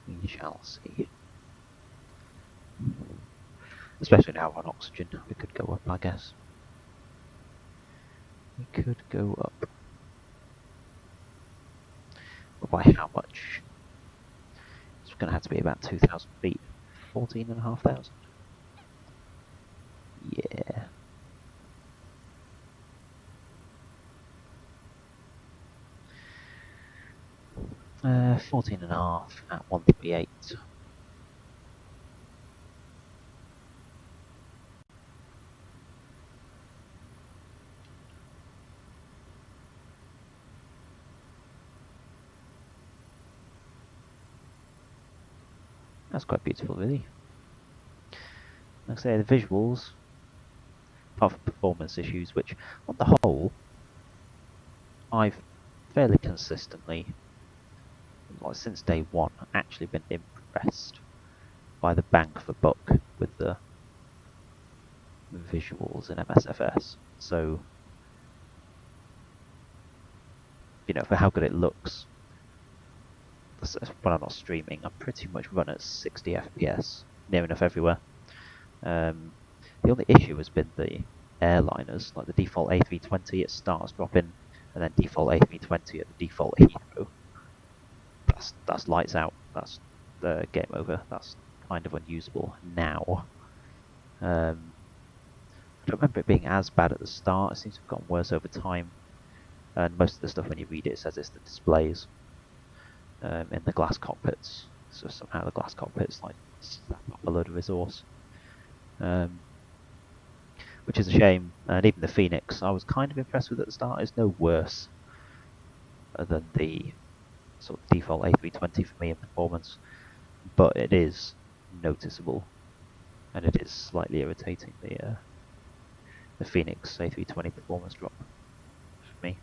We shall see. Especially now on oxygen, we could go up, I guess. We could go up. But by how much? It's going to have to be about 2,000 feet. 14,500. Yeah. Uh, 14.5 at 138. That's quite beautiful, really. Like I say, the visuals, apart from performance issues, which on the whole, I've fairly consistently, like since day one, actually been impressed by the bang for buck with the visuals in MSFS. So, you know, for how good it looks, when I'm not streaming, I pretty much run at 60 FPS, near enough everywhere. The only issue has been the airliners, like the default A320, it starts dropping, and then default A320 at the default Heathrow. That's lights out. That's the game over. That's kind of unusable now. I don't remember it being as bad at the start. It seems to have gotten worse over time. And most of the stuff when you read it says it's the displays in the glass cockpits. So somehow the glass cockpits like snap up a load of resource. Which is a shame. And even the Phoenix, I was kind of impressed with at the start. It's no worse than the sort of default A320 for me in performance, but it is noticeable. and it is slightly irritating, the Phoenix A320 performance drop for me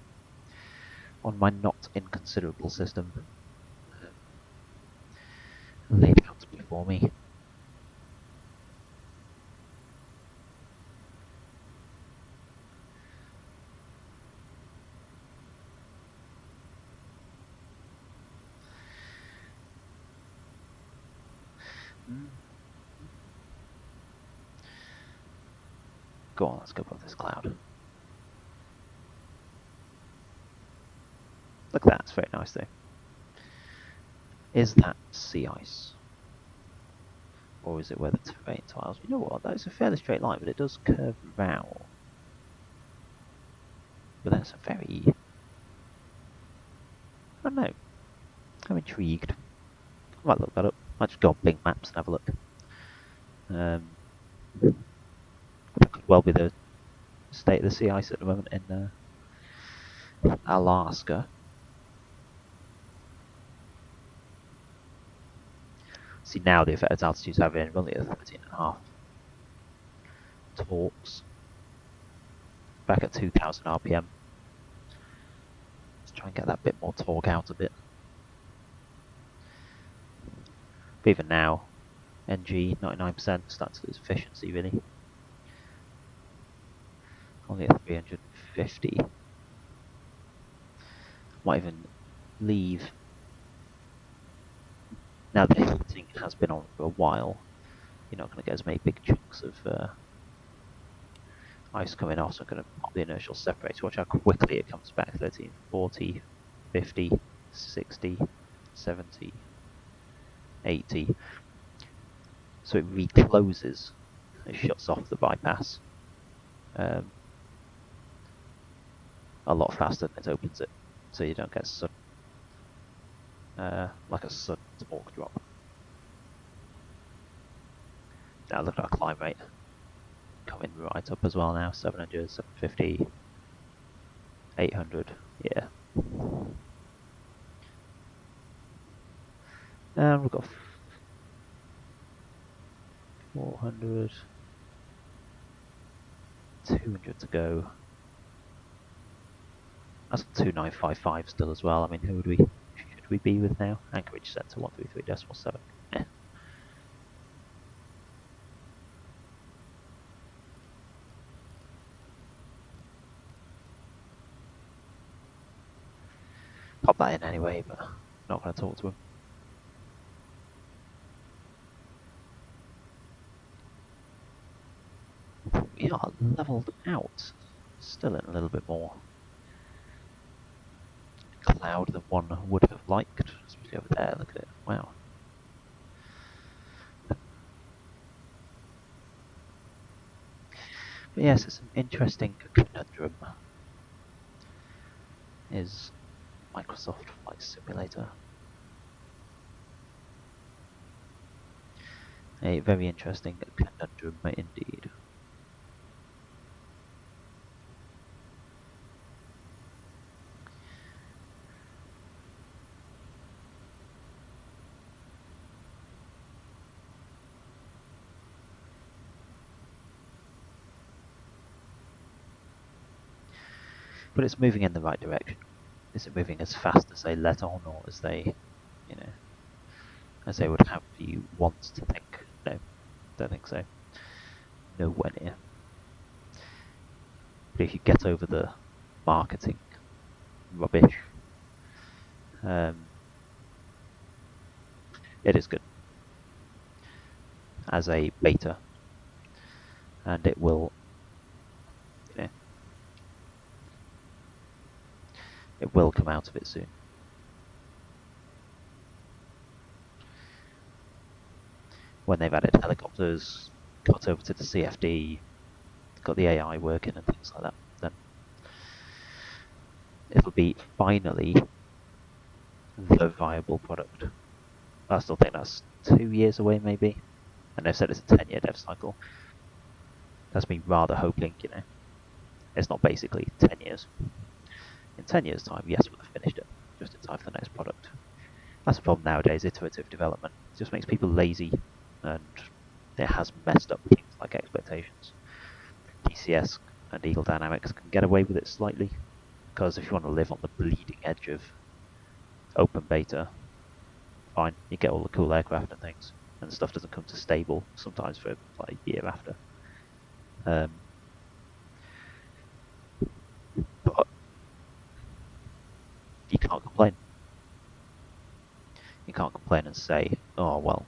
on my not inconsiderable system laid out before me. Go on, let's go above this cloud. Look at that, it's very nice though. Is that sea ice? Or is it where the terrain tiles? You know what, that is a fairly straight line, but it does curve round. But that's a very... I don't know. I'm intrigued. I might look that up. I might just go on Bing Maps and have a look. That could well be the state of the sea ice at the moment in Alaska. See, now the effective altitudes have been only at 13.5. Torques. Back at 2000 RPM. Let's try and get that bit more torque out a bit. But even now, NG 99%, starting to lose efficiency really. Only at 350. Might even leave. Now the heating has been on for a while. You're not going to get as many big chunks of ice coming off, so I'm going to pop the inertial separator. Watch how quickly it comes back. 13, 40, 50, 60, 70, 80. So it recloses. It shuts off the bypass a lot faster than it opens it, so you don't get sudden, like a sudden torque drop. Now look at our climb rate. Coming right up as well now, 700, 750, 800, yeah. And we've got 400, 200 to go. That's 2955 still as well. I mean, who should we be with now? Anchorage Centre 133.7. Pop that in anyway, but not going to talk to him. We are levelled out. Still in a little bit more cloud than one would have liked, especially over there. Look at it. Wow. But yes, it's an interesting conundrum. Is Microsoft Flight Simulator a very interesting conundrum indeed. But it's moving in the right direction. Is it moving as fast as they let on, or as they, as they would have you want to think? No, don't think so. Nowhere near. But if you get over the marketing rubbish, it is good as a beta, and it will, it will come out of it soon. When they've added helicopters, got over to the CFD, got the AI working and things like that, then it'll be finally the viable product. I still think that's 2 years away maybe, and they've said it's a 10-year dev cycle. That's me rather hoping, it's not basically 10 years. In 10 years' time, yes, we'll have finished it, just in time for the next product. That's the problem nowadays, iterative development. It just makes people lazy and it has messed up things like expectations. DCS and Eagle Dynamics can get away with it slightly, because if you want to live on the bleeding edge of open beta, fine, you get all the cool aircraft and things, and stuff doesn't come to stable sometimes for like a year after. But you can't complain. You can't complain and say, oh well,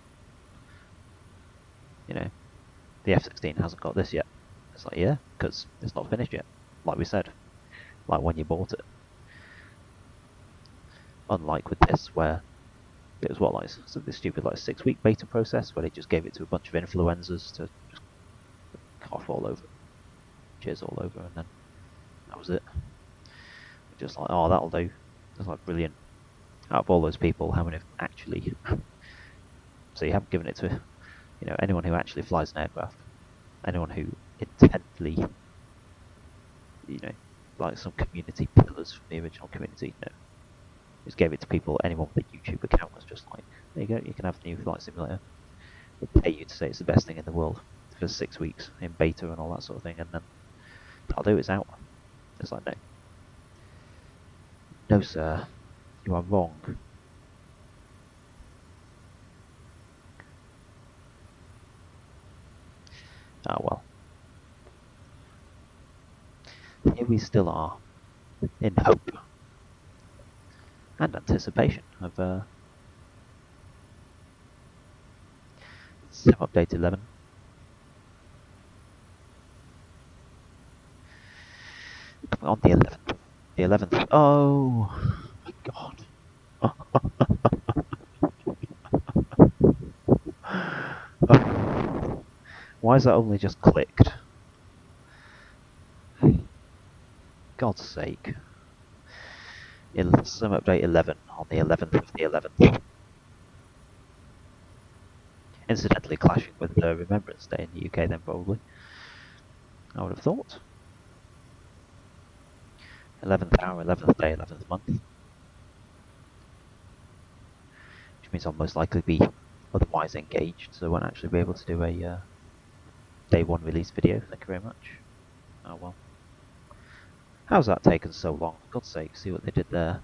you know, the F-16 hasn't got this yet. It's like, yeah, because it's not finished yet, like we said, like when you bought it. Unlike with this, where it was like this stupid 6-week beta process where they just gave it to a bunch of influencers to just cough all over, jizz all over, and then that was it. Just like, oh, that'll do. It's like, brilliant. Out of all those people, how many have actually? So you haven't given it to, anyone who actually flies an aircraft, anyone who intently, like some community pillars from the original community, just gave it to people. Anyone with a YouTube account was just like, there you go, you can have the new flight simulator. They pay you to say it's the best thing in the world for 6 weeks in beta and all that sort of thing, and then that'll do, it's out. It's like, no. No, sir, you are wrong. Ah, well. Here we still are, in hope and anticipation of Sim Update 11. Coming on the 11th. The 11th. Oh my god. Why has that only just clicked? God's sake. Sim Update 11 on the 11th of the 11th. Incidentally clashing with Remembrance Day in the UK then, probably. I would have thought. 11th hour, 11th day, 11th month. Which means I'll most likely be otherwise engaged, so I won't actually be able to do a day 1 release video. Thank you very much. Oh well. How's that taken so long? For God's sake, see what they did there.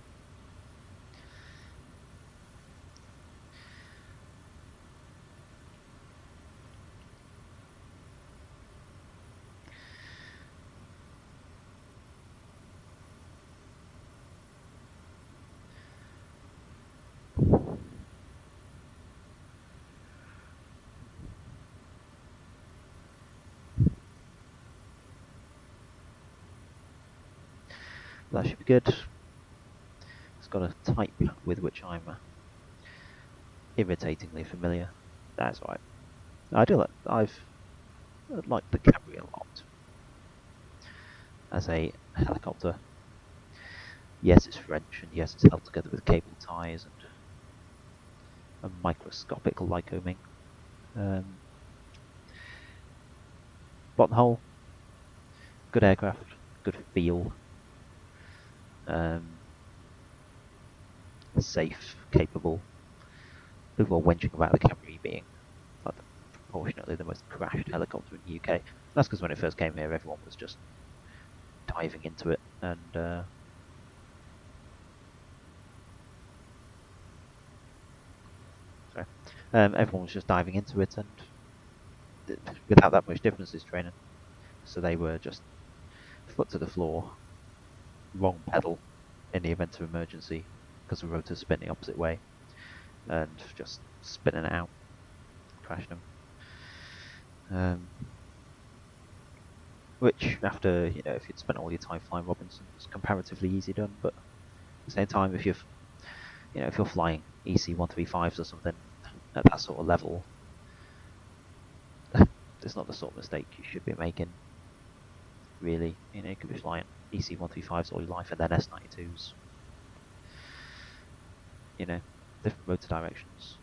That should be good. It's got a type with which I'm irritatingly familiar. That's right. I do like. I've liked the Camry a lot as a helicopter. Yes, it's French, and yes, it's held together with cable ties and a microscopic lycoming. Bottom hole, good aircraft, good feel. Safe, capable. People are wenching about the Camry being proportionately the most crashed helicopter in the UK. That's because when it first came here, everyone was just diving into it, and everyone was just diving into it, and without that much differences training. So they were just foot to the floor, wrong pedal in the event of emergency because the rotor's spinning the opposite way, and just spinning it out, crashing them. Which, after, if you'd spent all your time flying Robinson, it's comparatively easy done, but at the same time, if you're flying EC-135s or something at that sort of level, it's not the sort of mistake you should be making, really. You could be flying EC-135s all your life and then S-92s. Different rotor directions.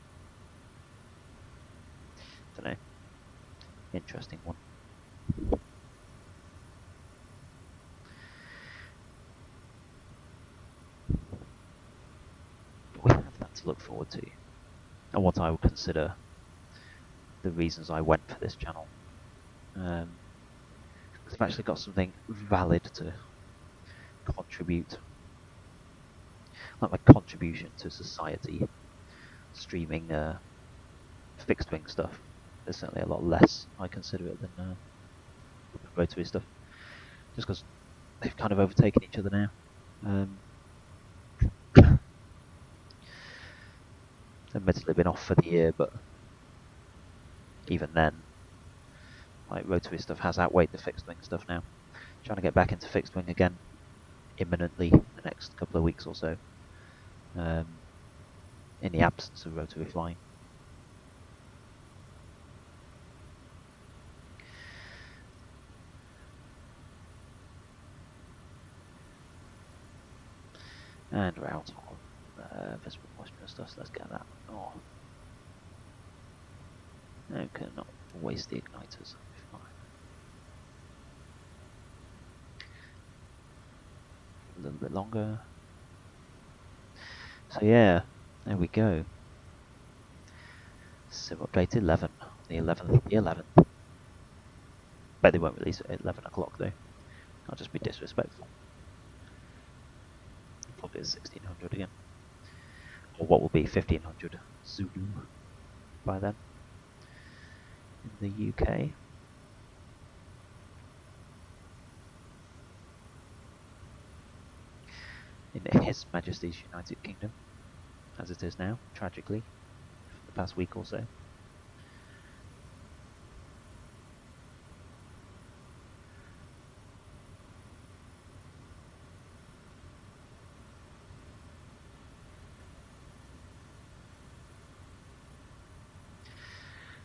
Don't know. Interesting one. But we have that to look forward to. And what I would consider the reasons I went for this channel. I've actually got something valid to contribute, like my contribution to society, streaming fixed wing stuff. There's certainly a lot less, I consider it, than rotary stuff, just because they've kind of overtaken each other now. Admittedly been off for the year, but even then, like, rotary stuff has outweighed the fixed wing stuff now. Trying to get back into fixed wing again imminently in the next couple of weeks or so, in the absence of rotary flying. And we're out of visible moisture and stuff, so let's get that off. Okay, not waste the igniters. Fine. A little bit longer. So yeah, there we go. Sim update 11, the 11th. Bet they won't release it at 11 o'clock though. I'll just be disrespectful. Probably 1600 again. Or what will be 1500 Zulu by then in the UK. In His Majesty's United Kingdom, as it is now, tragically, for the past week or so.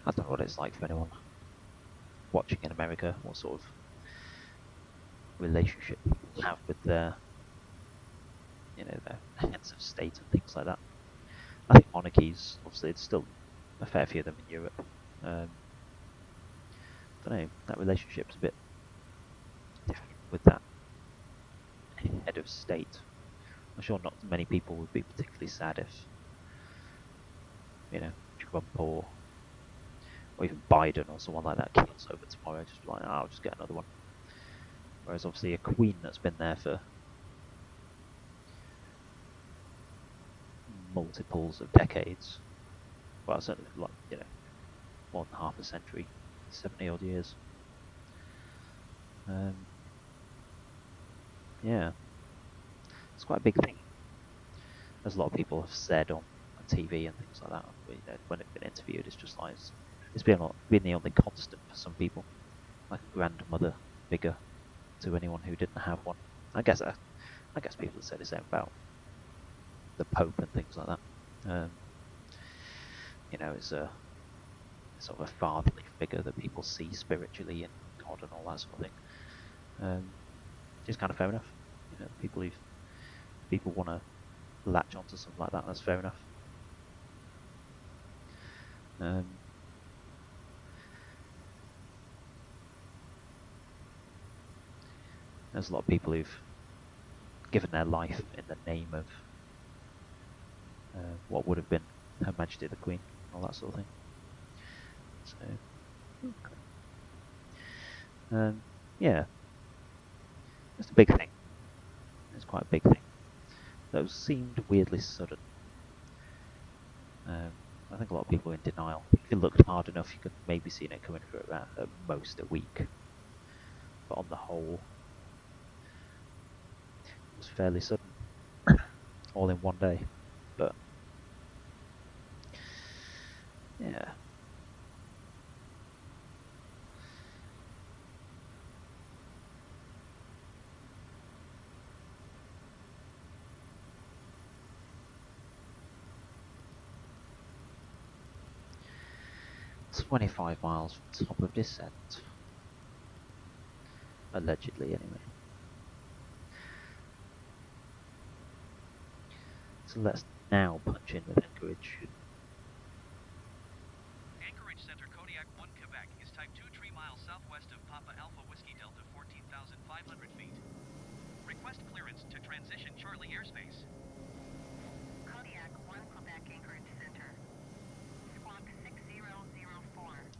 I don't know what it's like for anyone watching in America, what sort of relationship people have with their, their heads of state and things like that. I think monarchies, obviously, it's still a fair few of them in Europe. I don't know, that relationship's a bit different with that head of state. I'm sure not many people would be particularly sad if, Trump or even Biden or someone like that kills over tomorrow. Just like, I'll just get another one. Whereas obviously a queen that's been there for multiples of decades, well, certainly like, more than half a century, 70 odd years. Yeah, it's quite a big thing, as a lot of people have said on TV and things like that. When it's been interviewed, it's just like it's been the only constant for some people, like a grandmother figure to anyone who didn't have one. I guess people have said the same about the Pope and things like that. It's a sort of a fatherly figure that people see spiritually in God and all that sort of thing. It's kind of fair enough. People want to latch onto something like that. That's fair enough. There's a lot of people who've given their life in the name of what would have been Her Majesty the Queen, all that sort of thing. So, yeah, it's a big thing. It's quite a big thing. Those seemed weirdly sudden. I think a lot of people are in denial. If you looked hard enough, you could maybe see it coming for about at most a week. But on the whole, it was fairly sudden, all in one day. But yeah. It's 25 miles from top of descent. Allegedly, anyway. So let's now punch in with Anchorage. Anchorage Center, Kodiak 1, Quebec is type 2, 3 miles southwest of Papa Alpha Whiskey Delta, 14,500 feet. Request clearance to transition Charlie airspace. Kodiak 1, Quebec Anchorage Center. Squawk 6004.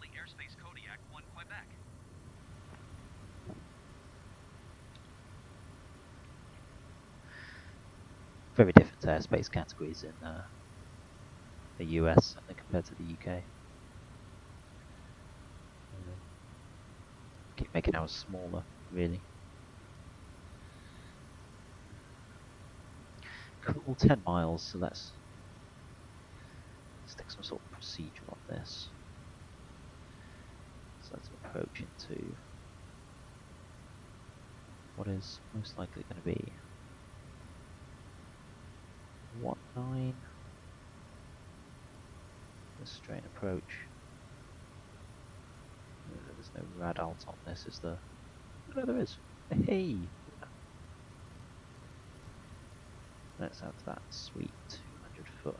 friendly airspace Kodiak 1 Quebec. Very different airspace categories in the US compared to the UK. Keep making ours smaller, really. Cool, 10 miles, so let's stick some sort of procedure on this. So let's approach into what is most likely going to be 19. The straight approach. There's no rad alt on this, is there? No, there is. Hey! Let's have that sweet 200 foot.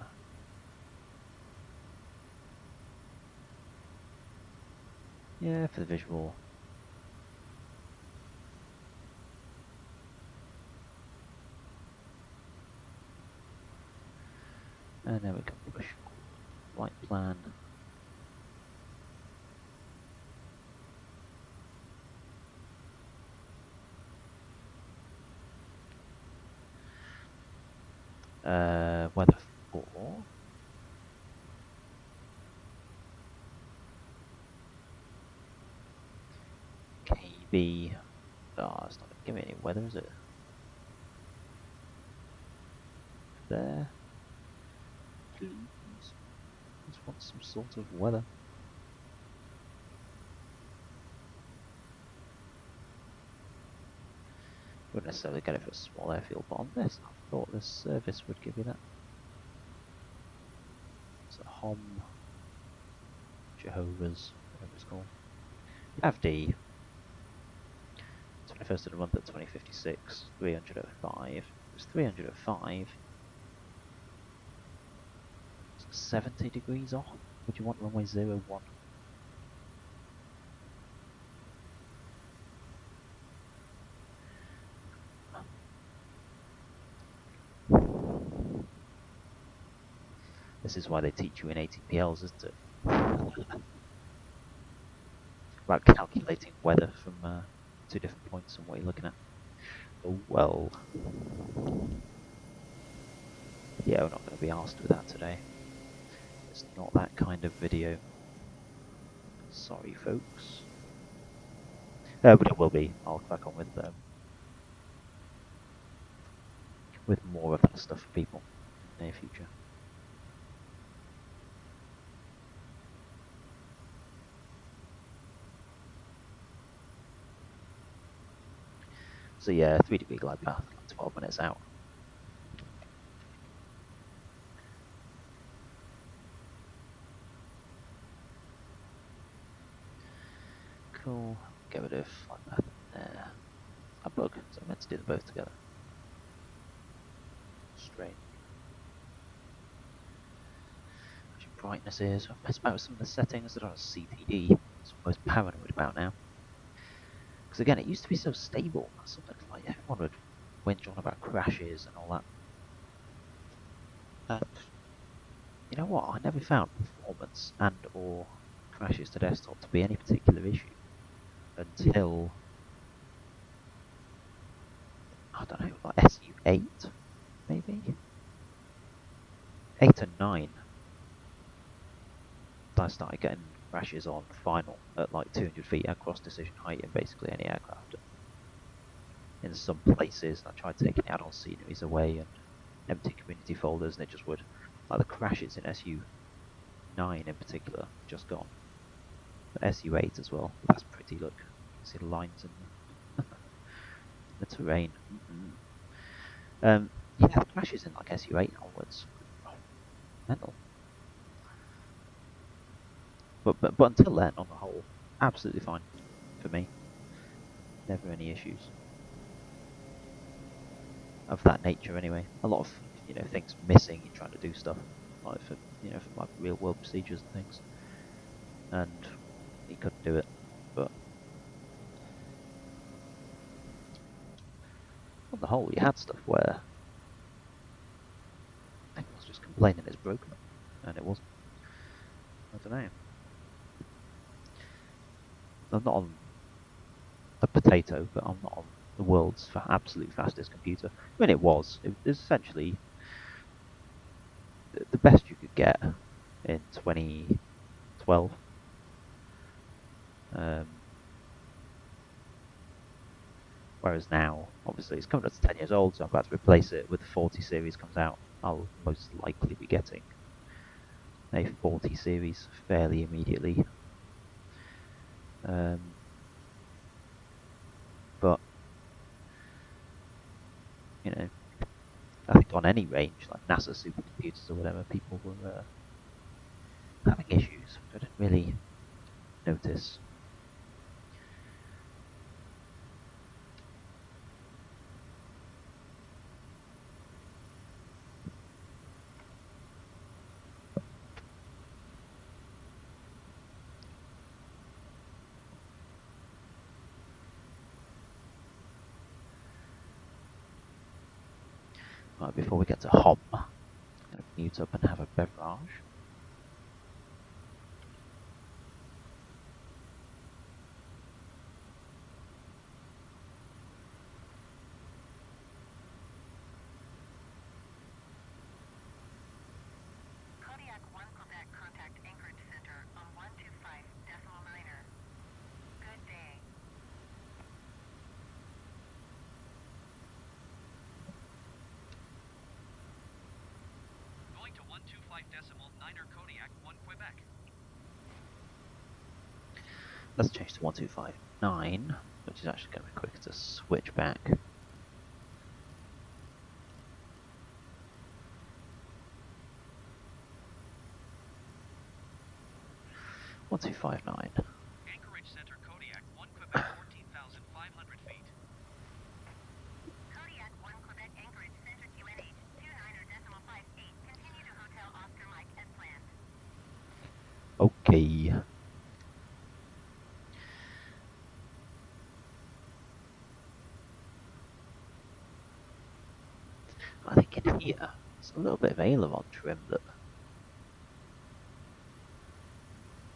Yeah, for the visual. And then we can push flight plan. Weather 4. KB. Oh, it's not going to give me any weather, is it? There. Please. Just want some sort of weather. Wouldn't necessarily get it for a small airfield, but on this, I thought the service would give you that. It's a HOM, Jehovah's, whatever it's called. PAVD. 21st of the month at 2056, 305. It was 305. 70 degrees off. Would you want runway 01? This is why they teach you in ATPLs, isn't it? About calculating weather from 2 different points and what you're looking at. Oh well. Yeah, we're not going to be asked with that today. It's not that kind of video. Sorry, folks. But it will be. I'll crack on with more of that stuff for people in the near future. So yeah, 3 degree glide path, 12 minutes out. Cool. Get rid of flight path there. A bug, so I meant to do them both together. Straight. Brightness is. I've messed about with some of the settings that are on CPD. That's what I'm most paranoid about now. Because again, it used to be so stable. Something like everyone would whinge on about crashes and all that. And you know what? I never found performance and or crashes to desktop to be any particular issue until I don't know, like SU8 maybe 8 and 9. I started getting crashes on final at like 200 feet across decision height in basically any aircraft. In some places, I tried taking add on sceneries away and empty community folders, and it just would. Like the crashes in SU9 in particular, just gone. But SU8 as well. That's pretty. Look, you can see the lines in the terrain. Yeah, the crashes in like SU8 onwards, mental. But until then, on the whole, absolutely fine for me. Never any issues of that nature anyway. A lot of things missing in trying to do stuff like for for like real world procedures and things, and he couldn't do it. But on the whole, you had stuff where everyone's just complaining it's broken, and it wasn't. I don't know. I'm not on a potato, but I'm not on the world's absolute fastest computer. I mean, it was essentially the best you could get in 2012. Whereas now, obviously, it's coming up to 10 years old, so I'm about to replace it with the 40 series comes out. I'll most likely be getting a 40 series fairly immediately. But, you know, I think on any range, like NASA supercomputers or whatever, people were having issues, which I didn't really notice. Right, before we get to hom, I'm going to mute up and have a beverage. Kodiak 1 Quebec contact Anchorage Center on 125.9er. Good day. Going to 125.9er Kodiak 1 Quebec. Let's change to 1259, which is actually going to be quicker to switch back. One two five nine. Anchorage Center Kodiak 1 Quebec 14,500 feet. Kodiak 1 Quebec Anchorage Center QNH 29.58. Continue to Hotel Oscar Mike as planned. Okay. I think in here, there's a little bit of aileron trim that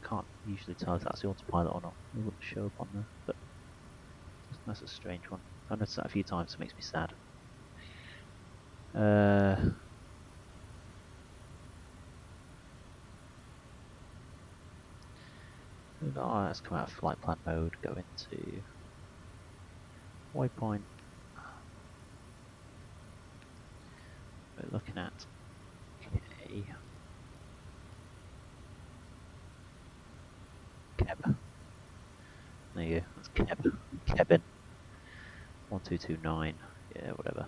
can't usually tell if that's the autopilot or not. It wouldn't show up on there, but that's a strange one. I've noticed that a few times, it makes me sad. Let's come out of flight plan mode, go into waypoint. We're looking at a Keb. There you go, that's Keb. Kevin. 1229, yeah, whatever.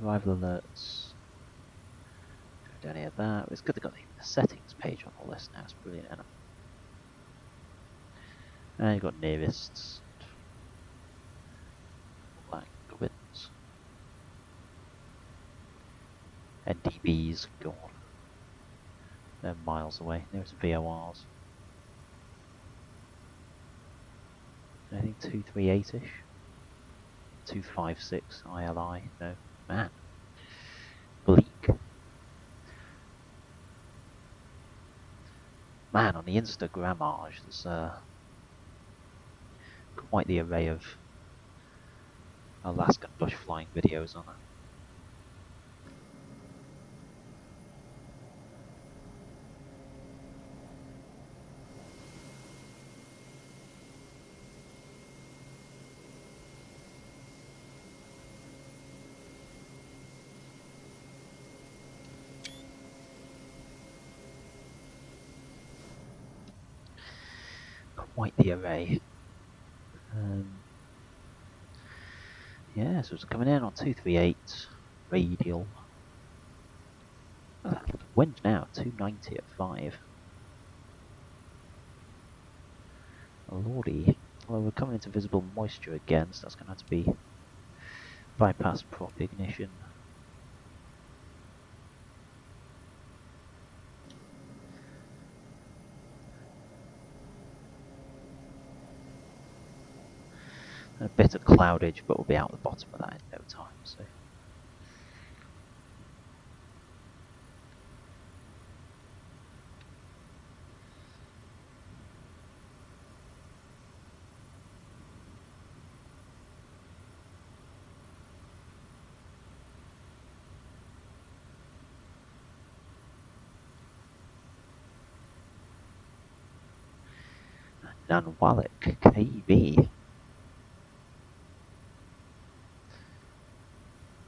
Arrival alerts. Don't do any of that. It's good they've got the settings page on all this now. It's brilliant. And you've got nearests. Black gubbins. NDBs gone. They're miles away. There's VORs. I think 238-ish. 256 ILI. No. Man. Bleak. Man, on the Instagrammage, there's quite the array of Alaskan bush flying videos on it. Quite the array. Yeah, so it's coming in on 238 radial. Oh, wind now, 290 at 5. Oh, lordy. Well, we're coming into visible moisture again, so that's going to have to be bypass prop ignition. A bit of cloudage, but we'll be out the bottom of that in no time. So. Nunwallick, KB.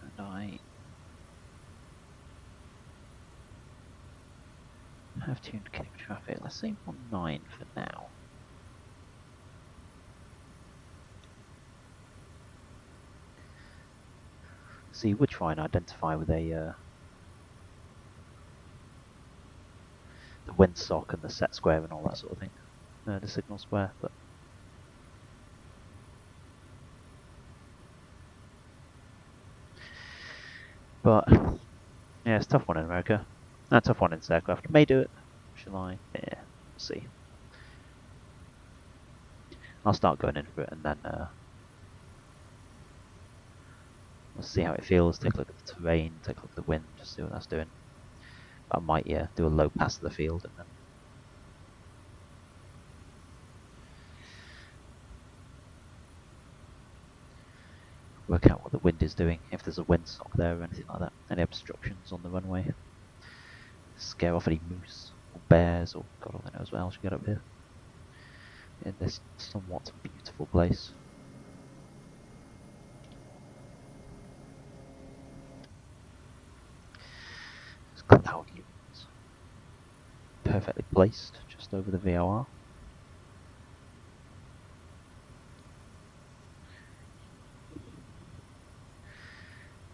And I have tuned cable traffic. Let's say 19 for now. So you would try and identify with a the windsock and the set square and all that sort of thing, the signal square, but yeah, it's a tough one in America. A tough one in this aircraft. May do it. Shall I? Yeah, we'll see. I'll start going in for it, and then we'll see how it feels. Take a look at the terrain, take a look at the wind, just see what that's doing. I might, yeah, do a low pass of the field, and then work out what the wind is doing, if there's a windsock there or anything like that. Any obstructions on the runway. Scare off any moose or bears or God only knows what else you get up here. In this somewhat beautiful place. It's cloud lumens. Perfectly placed just over the VOR.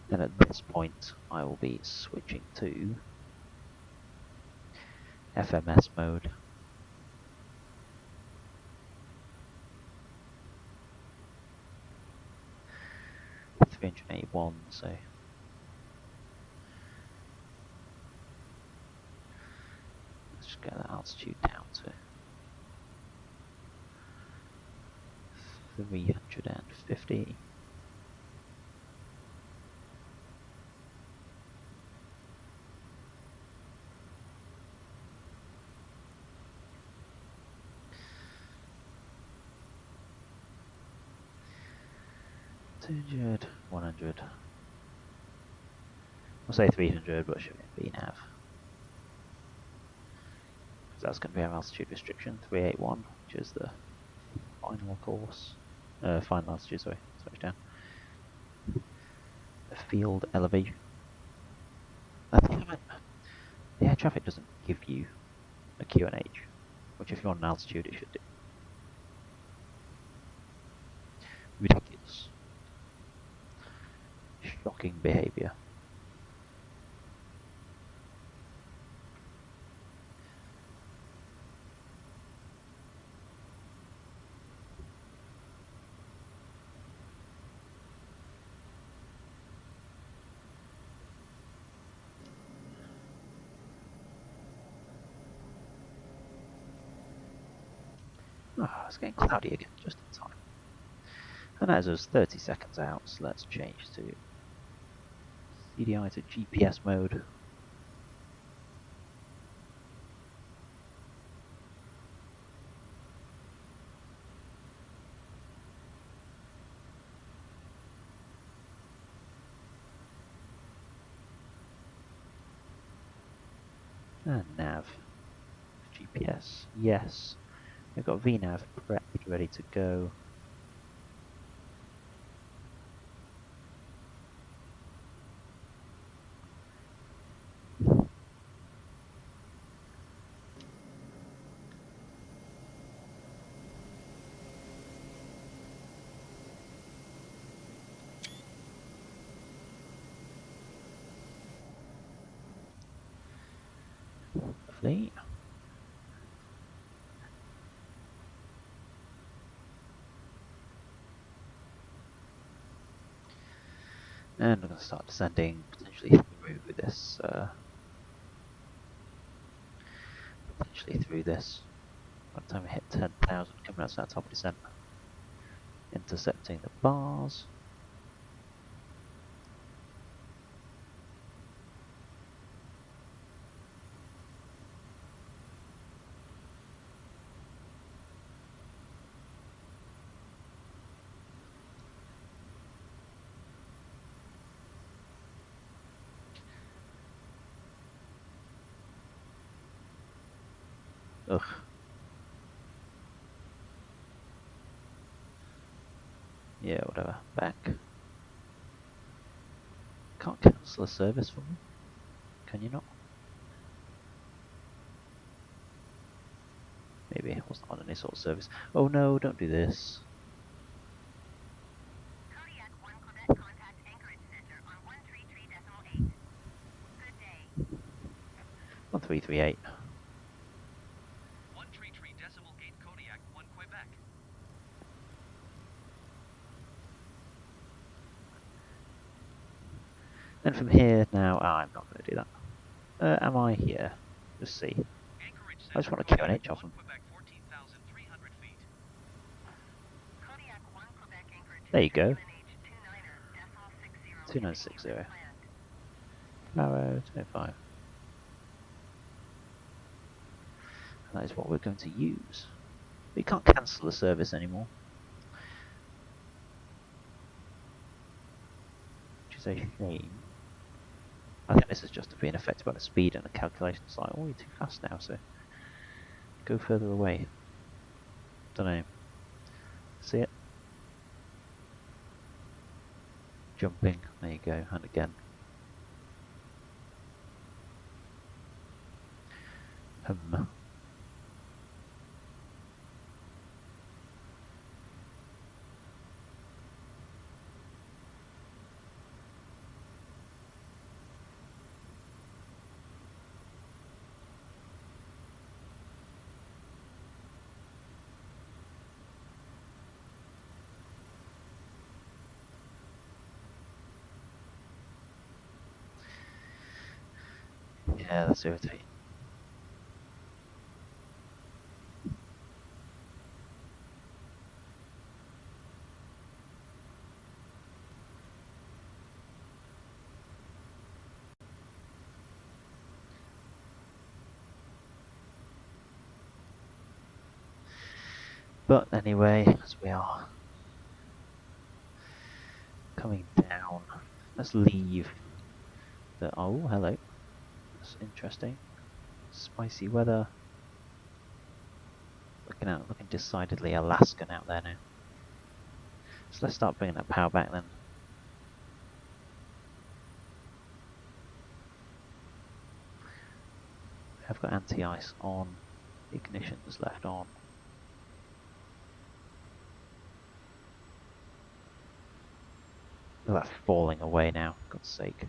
And at this point I will be switching to FMS mode. With 381, so let's just get that altitude down to 350. $200, 100. We'll say 300, but should be VNAV. So that's going to be our altitude restriction, 381, which is the final course. Final altitude, sorry, switch down. The field elevation. I think the air traffic doesn't give you a QNH, which if you're on an altitude it should do. Ridiculous. Shocking behaviour. Oh, it's getting cloudy again, just in time. And as us 30 seconds out, so let's change to CDI to GPS mode. And nav. GPS, yes. We've got VNav prepped, ready to go. Lovely. And we're going to start descending potentially through this. By the time we hit 10,000, coming outside top of descent, intercepting the bars. Ugh. Yeah, whatever. Back. Can't cancel a service for me. Can you not? Maybe it wasn't on any sort of service. Oh no, don't do this. Kodiak 1 Quebec contact Anchorage Center on 133.8. Good day. 1338. 133.8 Kodiak 1 Quebec. And from here now, I'm not going to do that. Am I here? Let's see. Anchorage I just Center, want a Kodiak QNH off 1 them. Quebec 14,300 feet. Kodiak 1 Quebec Anchorage There you go. QNH 29er.60. 2960. Planned. Power 25. And that is what we're going to use. We can't cancel the service anymore. Which is a shame. I think this is just being affected by the speed and the calculations. Like, oh, you're too fast now, so go further away. Don't know. See it? Jumping. There you go. And again. Yeah, that's irritating. But anyway, as we are coming down, let's leave the. Oh, hello. That's interesting. Spicy weather. Looking decidedly Alaskan out there now. So let's start bringing that power back then. I've got anti-ice on. Ignition is left on. Oh, that's falling away now, for God's sake.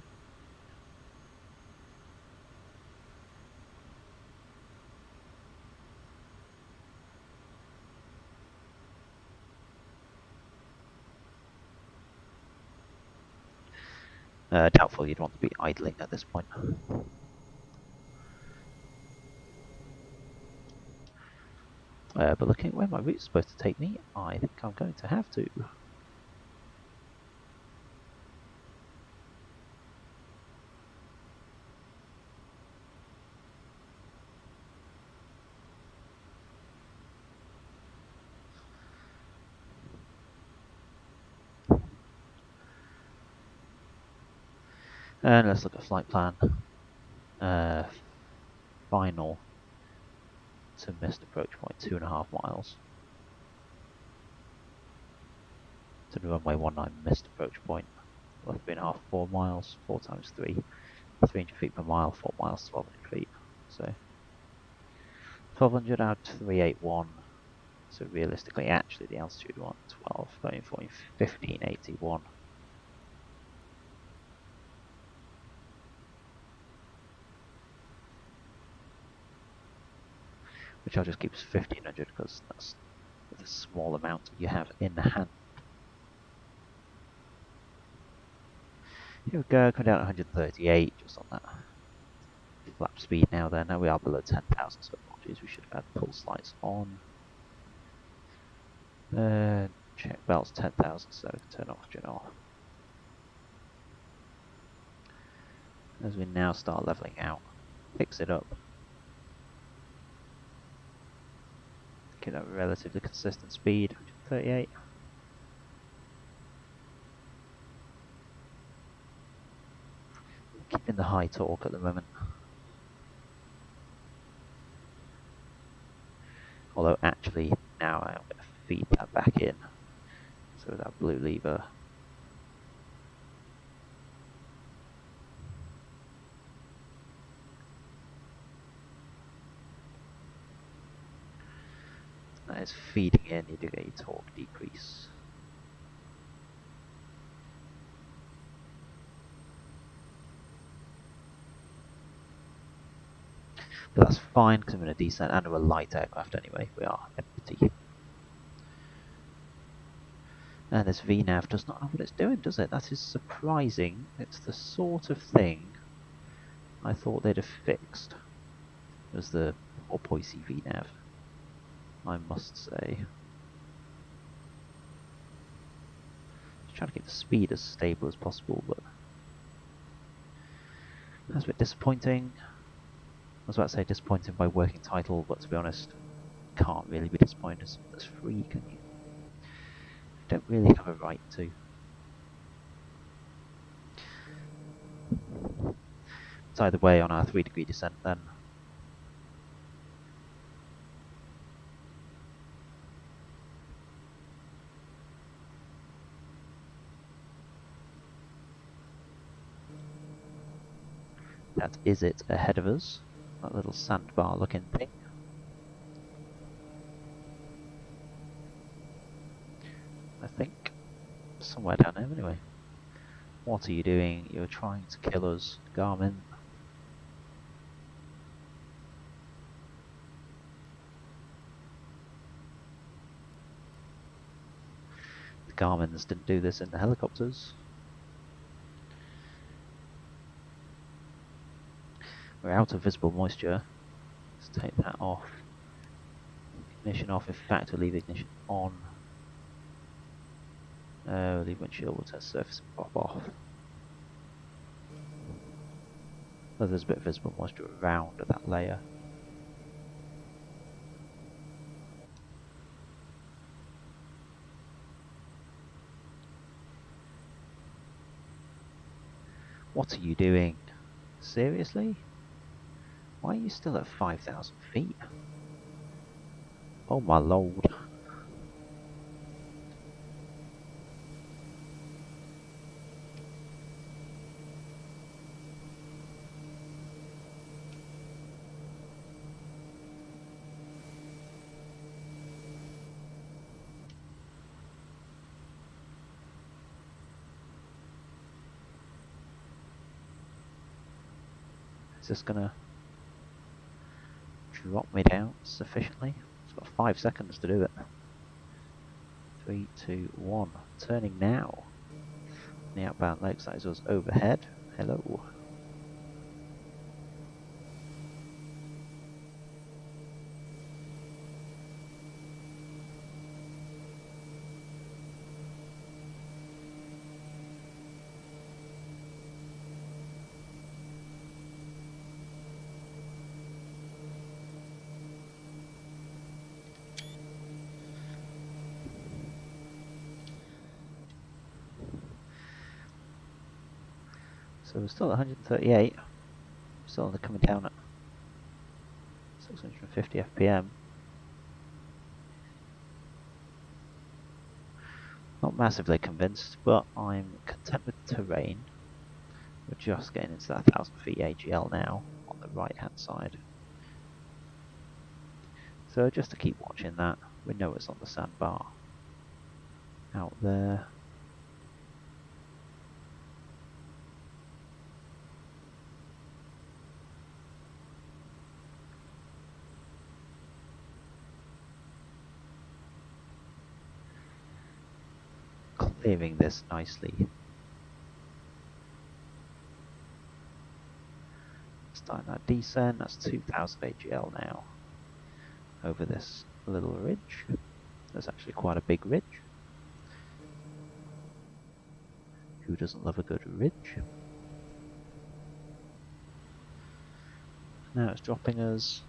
Doubtful you'd want to be idling at this point. But looking at where my route's supposed to take me, I think I'm going to have to. And let's look at flight plan. Final to missed approach point, 2.5 miles. To the runway 19 missed approach point, left 3.5, 4 miles, 4 times 3, 300 feet per mile, 4 miles, 1200 feet. So 1200 out of 381. So realistically, actually, the altitude 1, 12, 13, 14, 15, 81. Which I'll just keep as 1500 because that's the small amount you have in the hand. Here we go, come down to 138, just on that flap speed now there. Now we are below 10,000, so apologies, we should have had pulse lights on. Check belts 10,000, so turn oxygen off. As we now start leveling out, fix it up. Get a relatively consistent speed, 138. Keeping the high torque at the moment. Although actually now I'm going to feed that back in. So that blue lever. That is feeding in, you do get your torque decrease. But that's fine because I'm going to descend and we're a light aircraft anyway. We are empty. And this VNAV does not know what it's doing, does it? That is surprising. It's the sort of thing I thought they'd have fixed. It was the porpoisey VNAV, I must say. Just trying to keep the speed as stable as possible, but that's a bit disappointing. I was about to say disappointing by working title, but to be honest, can't really be disappointed. That's free, can you? Don't really have a right to. It's either way on our 3-degree descent then. That is it ahead of us. That little sandbar looking thing. I think. Somewhere down there anyway. What are you doing? You're trying to kill us, Garmin. The Garmins didn't do this in the helicopters. We're out of visible moisture. Let's take that off. Ignition off. In fact, we'll leave ignition on. Leave windshield, we'll test surface and pop off. So there's a bit of visible moisture around that layer. What are you doing? Seriously? Why are you still at 5,000 feet? Oh my lord. Is this gonna drop me down sufficiently? It's got 5 seconds to do it. 3, 2, 1. Turning now. The outbound leg size was overhead. Hello. So we're still at 138. Still only coming down at 650 FPM. Not massively convinced, but I'm content with the terrain. We're just getting into that 1,000 feet AGL now on the right hand side. So just to keep watching that, we know it's on the sandbar out there. Clearing this nicely. Starting that descent, that's 2,000 AGL now. Over this little ridge. That's actually quite a big ridge. Who doesn't love a good ridge? Now it's dropping us.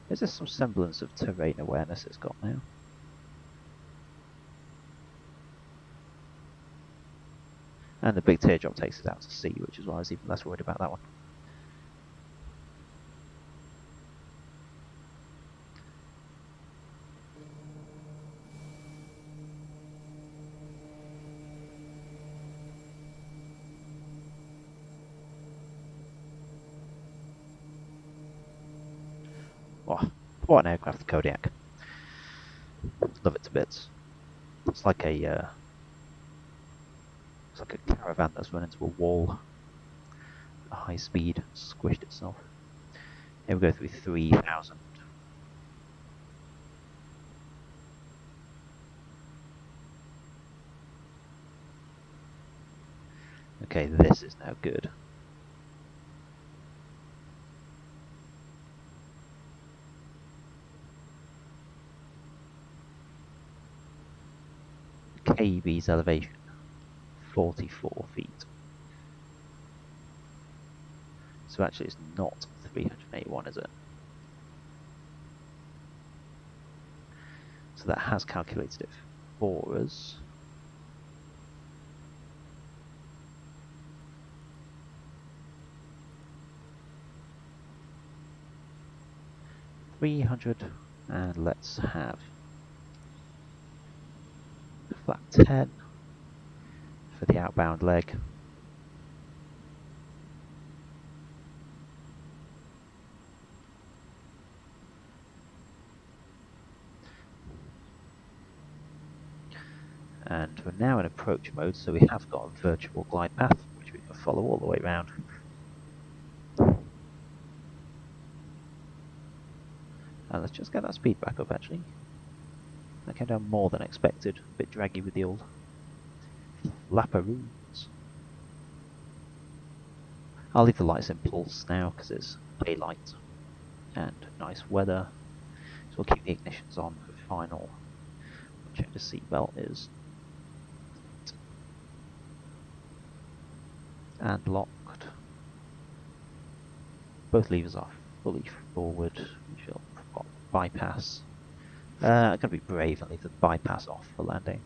Is there some semblance of terrain awareness it's got now? And the big teardrop takes us out to sea, which is why I was even less worried about that one. Oh, what an aircraft, the Kodiak. Love it to bits. It's like a caravan that's run into a wall at high speed, squished itself. Here we go through 3,000. Okay, this is now good. KB's elevation, 44 feet. So actually it's not 381, is it? So that has calculated it for us. $300, and let's have flat 10 for the outbound leg. And we're now in approach mode, so we have got a virtual glide path, which we can follow all the way around. And let's just get that speed back up, actually. That came down more than expected. A bit draggy with the old lapperoons. I'll leave the lights in pulse now, because it's daylight and nice weather. So we'll keep the ignitions on for final. We'll check the seatbelt is. And locked. Both levers are fully forward, which will bypass. I'm going to be brave and leave the bypass off for landing.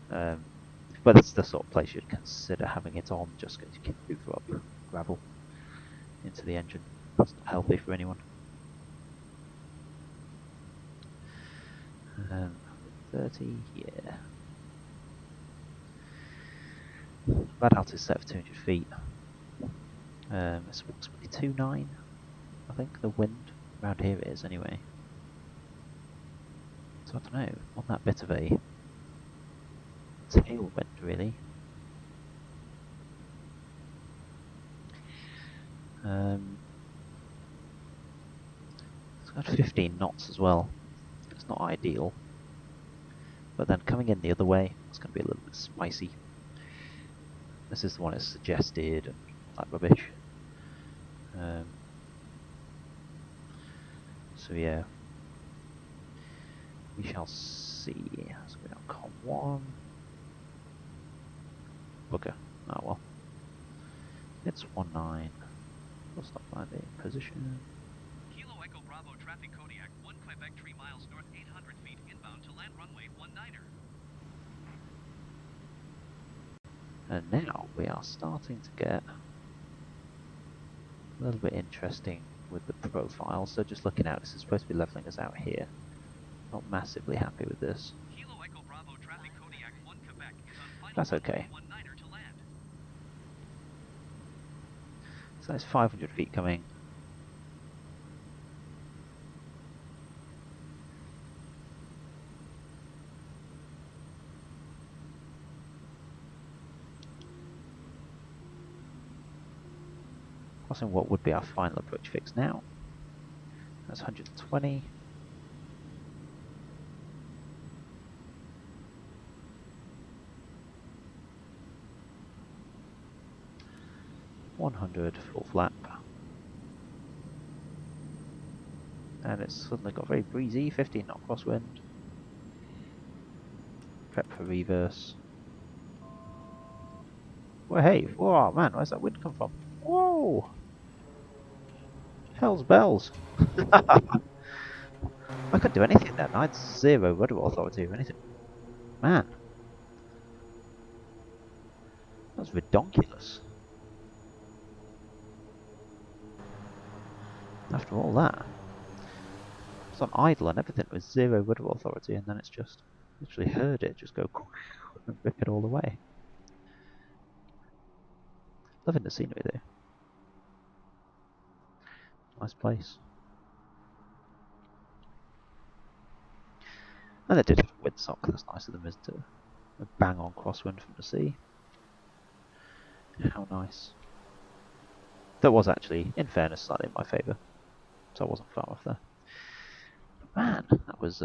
But it's the sort of place you'd consider having it on, just because you can hoover up gravel into the engine. That's not healthy for anyone. 30, yeah. Bad altitude set for 200 feet. It's approximately 2.9, I think, the wind. Around here it is, anyway. So I don't know, on that bit of a tailwind, really. It's got 15 knots as well. It's not ideal. But then coming in the other way, it's going to be a little bit spicy. This is the one that's suggested and that rubbish. So yeah, we shall see. So we're on com 1. Bugger. Oh well. It's 19. We'll stop landing position. Kilo Echo Bravo traffic Kodiak, 1 Quebec 3 miles north, 800 feet inbound to land runway 19er. And now we are starting to get a little bit interesting with the profile. So just looking out, this is supposed to be leveling us out here. Not massively happy with this. Kilo Echo Bravo traffic Kodiak, 1 Quebec is on final That's okay. 19er to land. So that's 500 feet coming. Crossing what would be our final approach fix now. That's 120. $100 full flap. And it's suddenly got very breezy, 15 knot crosswind. Prep for reverse. Well, hey, oh man, where's that wind come from? Whoa! Hell's bells! I couldn't do anything then. I had zero rudder authority or anything. Man, that's redonkulous. After all that, it's on idle and everything with zero rudder authority, and then it's just literally heard it just go and rip it all away. Loving the scenery though. Nice place. And they did have a windsock, that's nice of them, isn't it? A bang on crosswind from the sea. How nice. That was actually, in fairness, slightly in my favour. So I wasn't far off there. But man, that was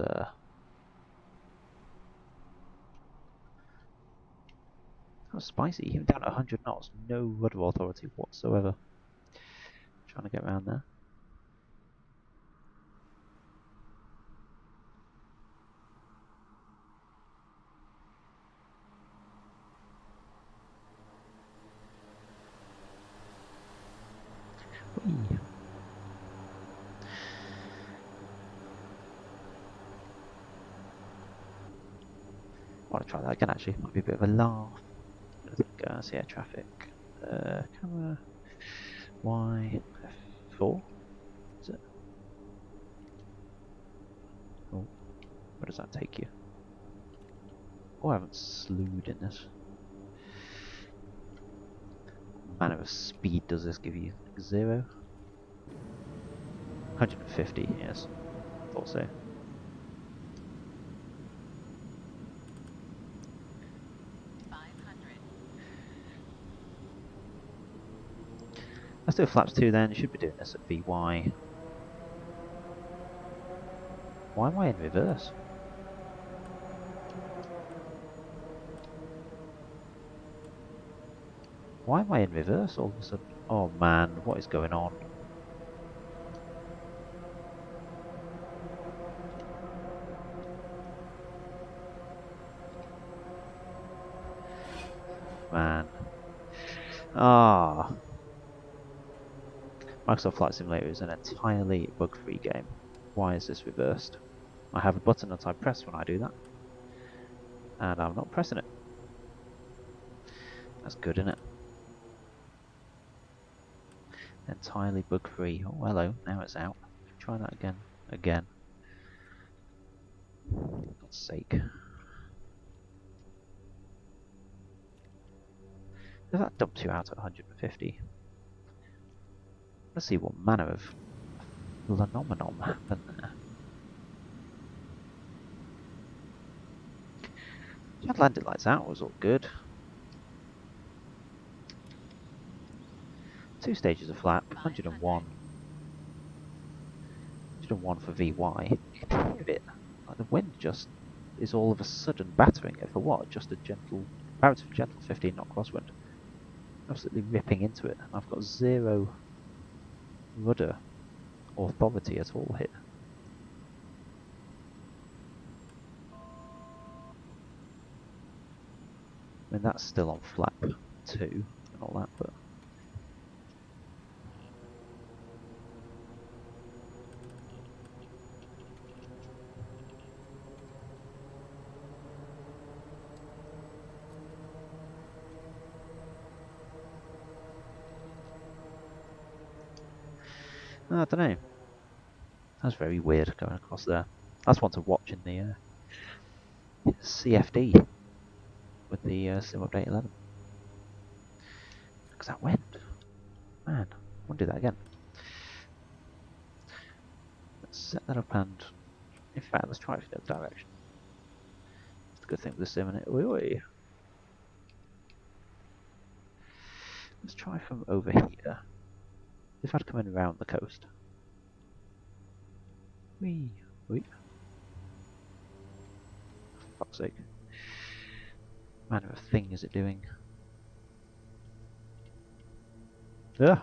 spicy. Even down at 100 knots, no rudder authority whatsoever. Trying to get around there. Whee. I want to try that again actually, might be a bit of a laugh. I think, see air traffic. Camera Y F4? Is it? Oh, where does that take you? Oh, I haven't slewed in this. What manner of speed does this give you? 0? 150, yes. Thought so. Let's do flaps 2 then. You should be doing this at VY. Why am I in reverse? Why am I in reverse all of a sudden? Oh man, what is going on? Man. Ah. Microsoft Flight Simulator is an entirely bug-free game. Why is this reversed? I have a button that I press when I do that. And I'm not pressing it. That's good, isn't it? Entirely bug-free. Oh, hello. Now it's out. Try that again. Again. For God's sake. If that dumps you out at 150, let's see what manner of phenomenon happened there. You had landing lights out, was all good. 2 stages of flap, 101. 101 for VY. You can hear it. Like the wind just is all of a sudden battering it for what? Just a gentle, comparatively gentle 15 knot crosswind. Absolutely ripping into it. I've got 0 rudder authority at all here. I mean, that's still on flap 2 and all that, but I don't know. That's very weird going across there. That's one to watch in the CFD with the Sim Update 11. Because that wind, man, I want to do that again. Let's set that up and, in fact, let's try it in the other direction. It's a good thing with the sim, isn't it? Oi. Let's try from over here. If I'd come in around the coast. Wee. Wait. For fuck's sake. What manner of thing is it doing? Yeah.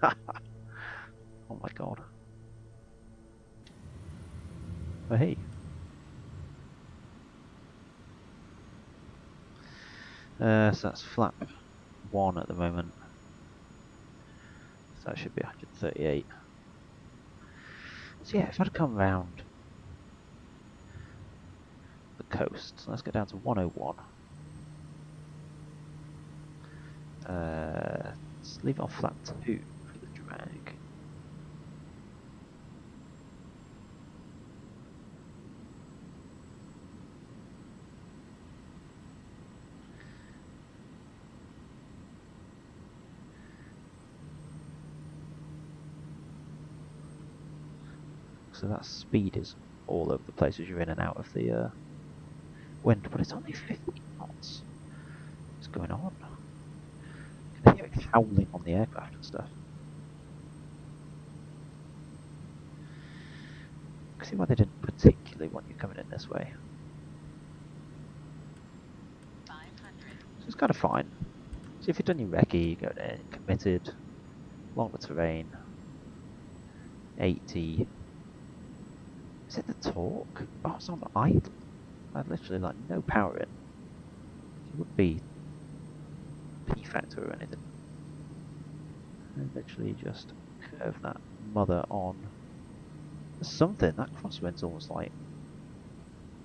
Oh my god. Oh hey. So that's flap 101 at the moment. So that should be 138. So yeah, if I'd come round the coast, so let's go down to 101. Let's leave it on flat 2 for the drag. So that speed is all over the place as you're in and out of the wind, but it's only 15 knots. What's going on? I can hear it howling on the aircraft and stuff. I can see why they didn't particularly want you coming in this way. 500. So it's kind of fine. So if you've done your recce, you go in, committed, along the terrain, 80. Is it the torque? Oh, it's on idle. I had literally like no power in. It wouldn't be P factor or anything. And literally just curve that mother on. There's something, that crosswind's almost like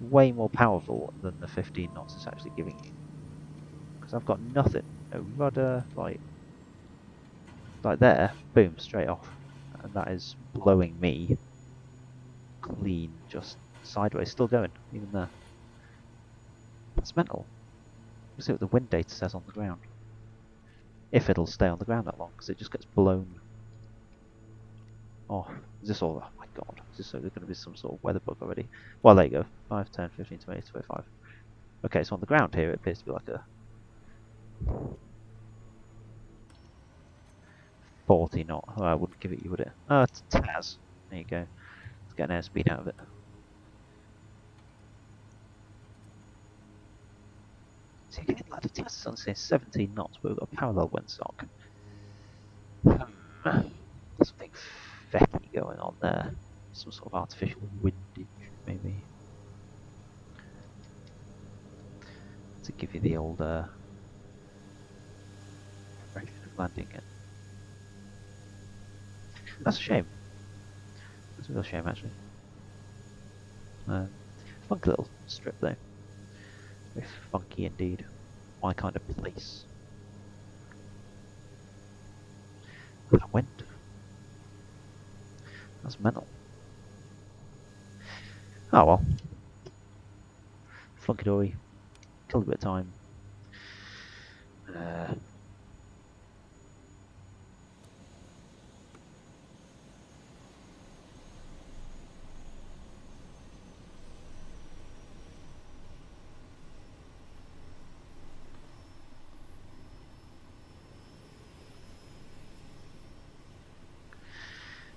way more powerful than the 15 knots it's actually giving you. Because I've got nothing. No rudder, like there, boom, straight off. And that is blowing me clean, just sideways, still going, even there. That's mental. Let's see what the wind data says on the ground. If it'll stay on the ground that long, because it just gets blown off. Is this all? Oh my god. Is this going to be some sort of weather bug already? Well, there you go. 5, 10, 15, 20, 25. Okay, so on the ground here, it appears to be like a 40 knot. Oh, I wouldn't give it you, would it? Oh, it's Taz. There you go. Let's get an airspeed out of it. So you're getting like the Taz on saying 17 knots, but we've got a parallel windsock. There's something fecky going on there. Some sort of artificial windage, maybe. To give you the old version of landing it. That's a shame. That's a real shame, actually. Funky little strip, though. Very funky indeed. My kind of place. That wind. That's mental. Oh well. Flunky dory. Killed a bit of time.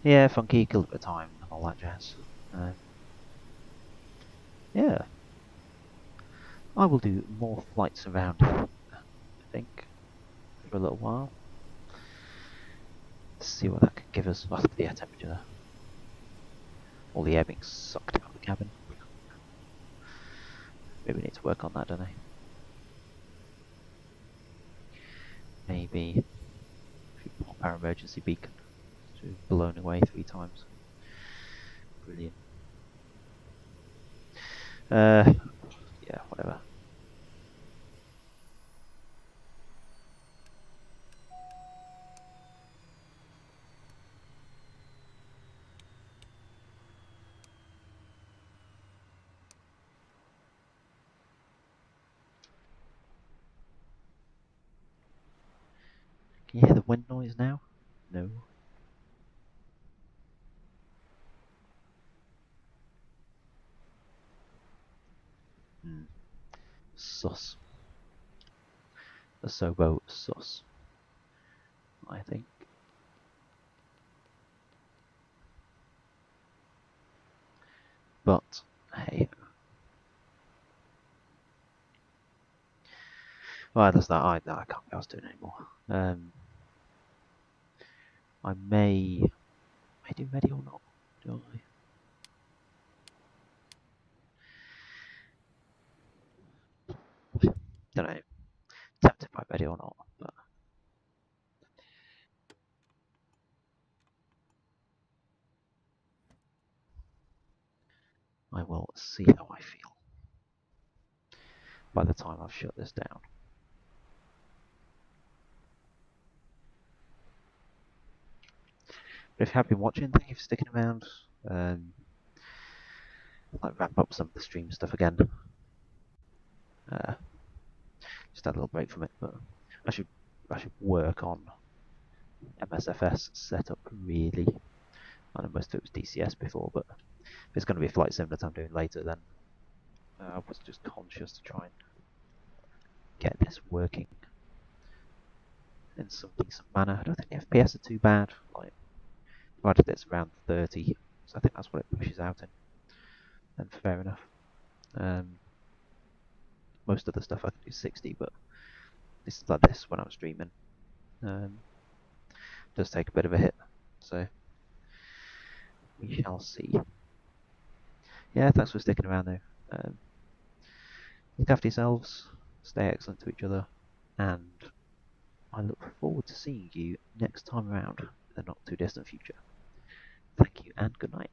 Yeah, funky, killed a bit of time and all that jazz. Yeah. I will do more flights around, I think, for a little while. Let's see what that could give us. Look at the air temperature there. All the air being sucked out of the cabin. Maybe we need to work on that, don't I? Maybe if we pop our emergency beacon. So we've blown away 3 times. Brilliant. Yeah, whatever. Can you hear the wind noise now? No. Sus. The Sobo sus, I think. But, hey. Well, that's that. I can't be asked to do it anymore. I may do ready or not, do I? Don't know. Tempted by ready or not, but Let's see how I feel by the time I've shut this down. But if you have been watching, thank you for sticking around. Like wrap up some of the stream stuff again. Just had a little break from it, but I should work on MSFS setup really. I know most of it was DCS before, but if it's going to be a flight sim that I'm doing later, then I was just conscious to try and get this working in some decent manner. I don't think the FPS are too bad. Like, provided it's around 30, so I think that's what it pushes out in. And fair enough. Most of the stuff I can do 60, but this is like this when I'm streaming. Does take a bit of a hit, so we shall see. Yeah, thanks for sticking around though. Look after yourselves, stay excellent to each other, and I look forward to seeing you next time around in the not too distant future. Thank you and good night.